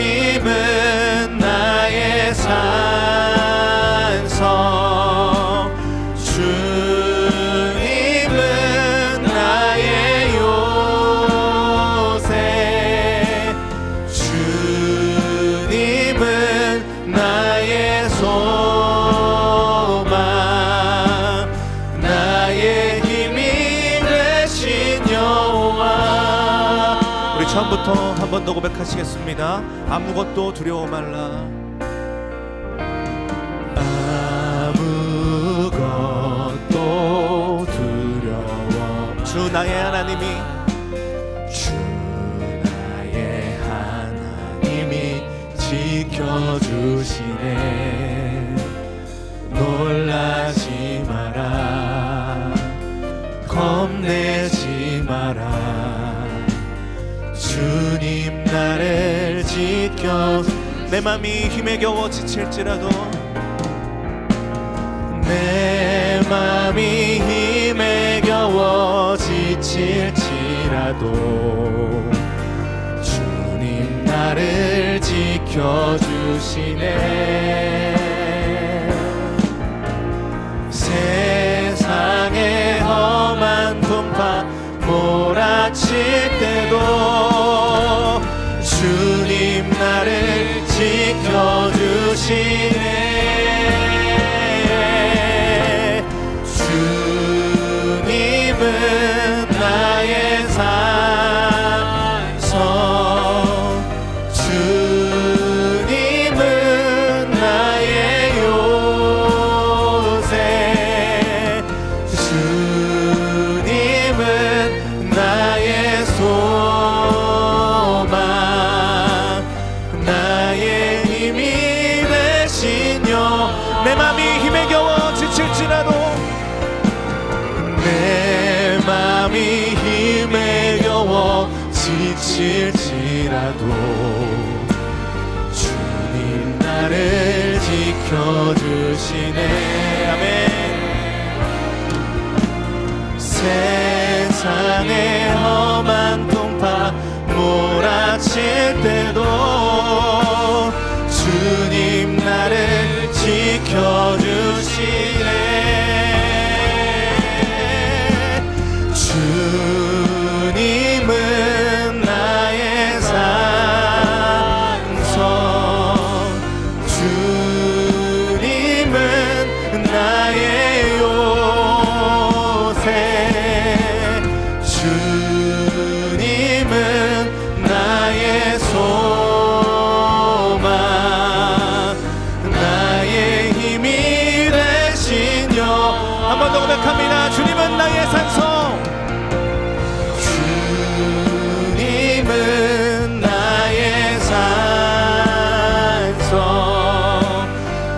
Speaker 2: 주님은 나의 산성, 주님은 나의 요새, 주님은 나의 소망, 나의 힘이 되신 여호와.
Speaker 1: 우리 처음부터 한 번 더 고백하시겠습니다. 아무것도 두려워 말라.
Speaker 2: 아무것도 두려워.
Speaker 1: 주 나의 하나님이,
Speaker 2: 주 나의 하나님이 지켜주시네. 놀라지 마라. 겁내지 마라. 주님 나를 지켜.
Speaker 1: 내 맘이 힘에 겨워 지칠지라도,
Speaker 2: 내 맘이 힘에 겨워 지칠지라도 주님 나를 지켜주시네. 세상의 험한 풍파 몰아칠 때도 주님 나를 지켜주시네. 주님은 미칠지라도 주님 나를 지켜주시네. 아멘. 세상의 험한 풍파 몰아칠 때도 주님 나를 지켜주시네. 주님은 나의 산성, 주님은 나의 요새, 주님은 나의 소망, 나의 힘이 되신 여. 한 번 더 고백합니다. 주님은 나의 산성, 주님은 나의 산성,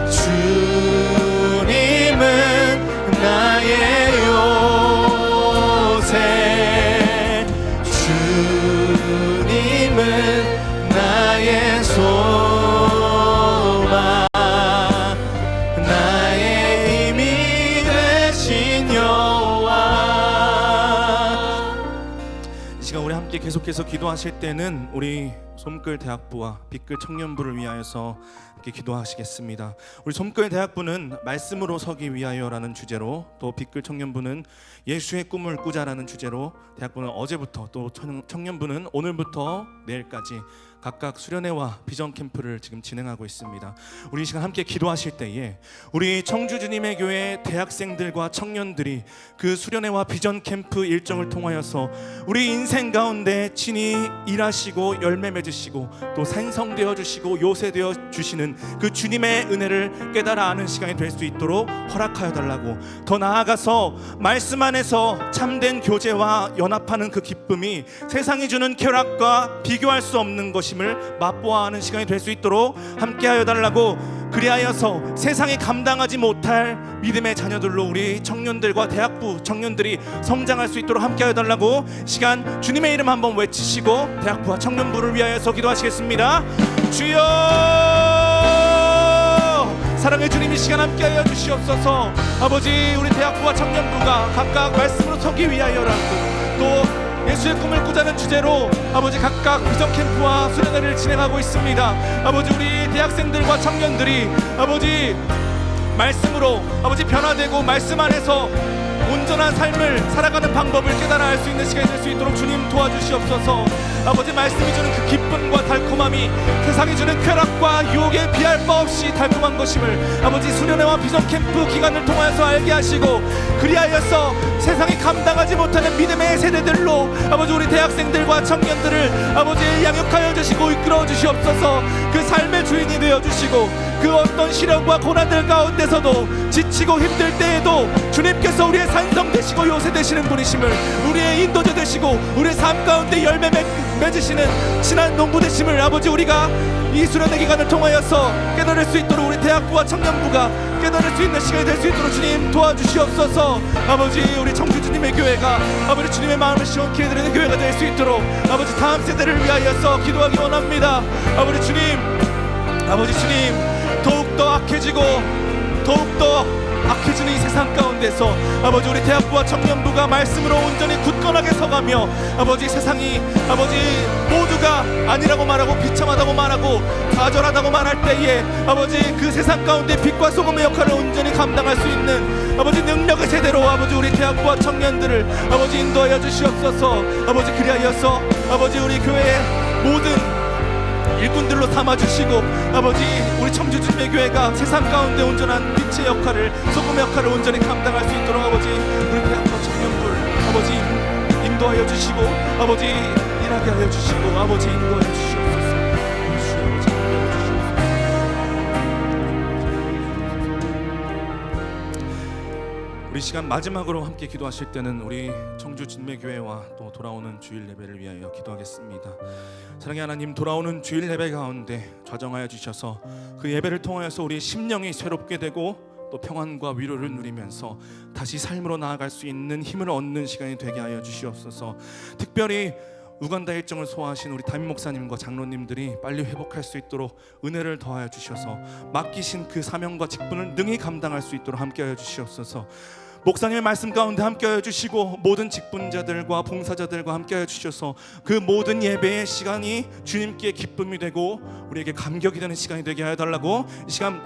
Speaker 2: 주님은 나의 요새, 주님은 나의 소망, 나의 힘이 되신 여호와. 이 시간 우리 함께 계속해서 기도하실 때는 우리 솜글 대학부와 빛글 청년부를 위하여서 함께 기도하시겠습니다. 우리 솜글 대학부는 말씀으로 서기 위하여라는 주제로, 또 빛글 청년부는 예수의 꿈을 꾸자라는 주제로, 대학부는 어제부터, 또 청년부는 오늘부터 내일까지 각각 수련회와 비전 캠프를 지금 진행하고 있습니다. 우리 이 시간 함께 기도하실 때에 우리 청주 주님의 교회 대학생들과 청년들이 그 수련회와 비전 캠프 일정을 통하여서 우리 인생 가운데 친히 일하시고 열매 맺으시고 또 산성되어 주시고 요새되어 주시는 그 주님의 은혜를 깨달아 아는 시간이 될 수 있도록 허락하여 달라고, 더 나아가서 말씀 안에서 참된 교제와 연합하는 그 기쁨이 세상이 주는 쾌락과 비교할 수 없는 것임을 맛보아하는 시간이 될 수 있도록 함께하여 달라고, 그리하여서 세상이 감당하지 못할 믿음의 자녀들로 우리 청년들과 대학부 청년들이 성장할 수 있도록 함께하여 달라고 시간 주님의 이름 한번 외치시고 대학부와 청년부를 위하여서 기도하시겠습니다. 주여, 사랑의 주님, 이 시간 함께하여 주시옵소서. 아버지, 우리 대학부와 청년부가 각각 말씀으로 서기 위하여라고, 또 예수의 꿈을 꾸자는 주제로 아버지 각각 비전 캠프와 수련회를 진행하고 있습니다. 아버지, 우리 대학생들과 청년들이 아버지 말씀으로 아버지 변화되고 말씀 안에서 온전한 삶을 살아가는 방법을 깨달아 알 수 있는 시간이 될 수 있도록 주님 도와주시옵소서. 아버지, 말씀이 주는 그 기쁨과 달콤함이 세상이 주는 쾌락과 유혹에 비할 바 없이 달콤한 것임을 아버지 수련회와 비전 캠프 기간을 통하여서 알게 하시고, 그리하여서 세상이 감당하지 못하는 믿음의 세대들로 아버지 우리 대학생들과 청년들을 아버지 양육하여 주시고 이끌어 주시옵소서. 그 삶의 주인이 되어 주시고 그 어떤 시련과 고난들 가운데서도 지치고 힘들 때에도 주님께서 우리의 산성 되시고 요새 되시는 분이심을, 우리의 인도자 되시고 우리의 삶 가운데 열매 맺으시는 신한 농부 되심을 아버지 우리가 이 수련회 기간을 통하여서 깨달을 수 있도록 우리 대학부와 청년부가 깨달을 수 있는 시간이 될 수 있도록 주님 도와주시옵소서. 아버지, 우리 청주 주님의 교회가 아버지 주님의 마음을 시원케 해드리는 교회가 될 수 있도록 아버지 다음 세대를 위하여서 기도하기 원합니다. 아버지 주님, 아버지 주님, 더욱더 악해지고 더욱더 악해지는 이 세상 가운데서 아버지 우리 대학부와 청년부가 말씀으로 온전히 굳건하게 서가며 아버지 세상이 아버지 모두가 아니라고 말하고 비참하다고 말하고 좌절하다고 말할 때에 아버지 그 세상 가운데 빛과 소금의 역할을 온전히 감당할 수 있는 아버지 능력의 세대로 아버지 우리 대학부와 청년들을 아버지 인도하여 주시옵소서. 아버지, 그리하여서 아버지 우리 교회의 모든 일꾼들로 삼아주시고 아버지 우리 청주 주님의 교회가 세상 가운데 온전한 빛의 역할을, 소금의 역할을 온전히 감당할 수 있도록 아버지 우리 대학부와 청년부를 아버지 인도하여 주시고 아버지 일하게 하여 주시고 아버지 인도하여 주시옵소서. 우리 시간 마지막으로 함께 기도하실 때는 우리 청주 진매 교회와 또 돌아오는 주일 예배를 위하여 기도하겠습니다. 사랑의 하나님, 돌아오는 주일 예배 가운데 좌정하여 주셔서 그 예배를 통하여서 우리 심령이 새롭게 되고 또 평안과 위로를 누리면서 다시 삶으로 나아갈 수 있는 힘을 얻는 시간이 되게 하여 주시옵소서. 특별히
Speaker 1: 우간다 일정을 소화하신 우리 담임 목사님과 장로님들이 빨리 회복할 수 있도록 은혜를 더하여 주셔서 맡기신 그 사명과 직분을 능히 감당할 수 있도록 함께하여 주시옵소서. 목사님의 말씀 가운데 함께하여 주시고 모든 직분자들과 봉사자들과 함께하여 주셔서 그 모든 예배의 시간이 주님께 기쁨이 되고 우리에게 감격이 되는 시간이 되게 하여 달라고 이 시간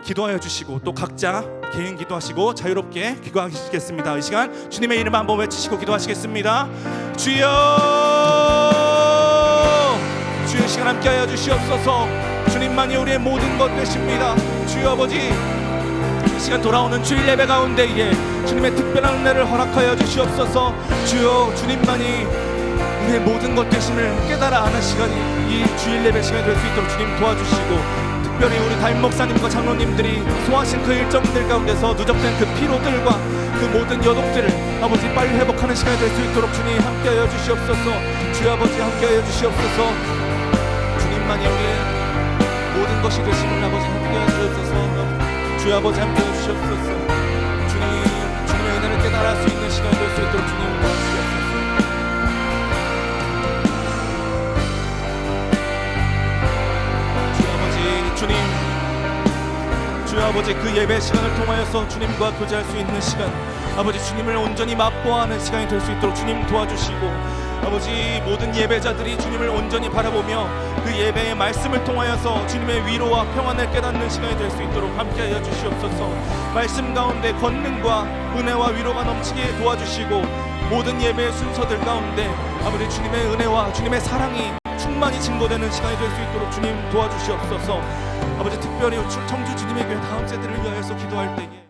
Speaker 1: 기도하여 주시고, 또 각자 개인 기도하시고 자유롭게 기도하시겠습니다. 이 시간 주님의 이름 한번 외치시고 기도하시겠습니다. 주여, 주의 시간 함께하여 주시옵소서. 주님만이 우리의 모든 것 되십니다. 주여 아버지, 이 시간 돌아오는 주일 예배 가운데에 주님의 특별한 은혜를 허락하여 주시옵소서. 주여, 주님만이 우리의 모든 것 되심을 깨달아 아는 시간이 이 주일 예배 시간이 될 수 있도록 주님 도와주시고, 특별히 우리 담임 목사님과 장로님들이 소화하신 그 일정들 가운데서 누적된 그 피로들과 그 모든 여독들을 아버지 빨리 회복하는 시간이 될 수 있도록 주님 함께하여 주시옵소서. 주여 아버지 함께하여 주시옵소서. 주님만이 우리의 모든 것이 되심을 아버지 함께하여 주옵소서. 주여 아버지 함께하여 주시옵소서. 주님의 은혜를 깨달을 수 있는 시간이 될 수 있도록 주님 도와주시옵소서. 주여 아버지, 그 예배 시간을 통하여서 주님과 교제할 수 있는 시간, 아버지 주님을 온전히 맛보아하는 시간이 될 수 있도록 주님 도와주시고, 아버지 모든 예배자들이 주님을 온전히 바라보며 그 예배의 말씀을 통하여서 주님의 위로와 평안을 깨닫는 시간이 될 수 있도록 함께하여 주시옵소서. 말씀 가운데 권능과 은혜와 위로가 넘치게 도와주시고, 모든 예배의 순서들 가운데 아버지 주님의 은혜와 주님의 사랑이 충만히 증거되는 시간이 될 수 있도록 주님 도와주시옵소서. 아버지 특별히 청주 주님의 교회 다음 세대를 위하여서 기도할 때에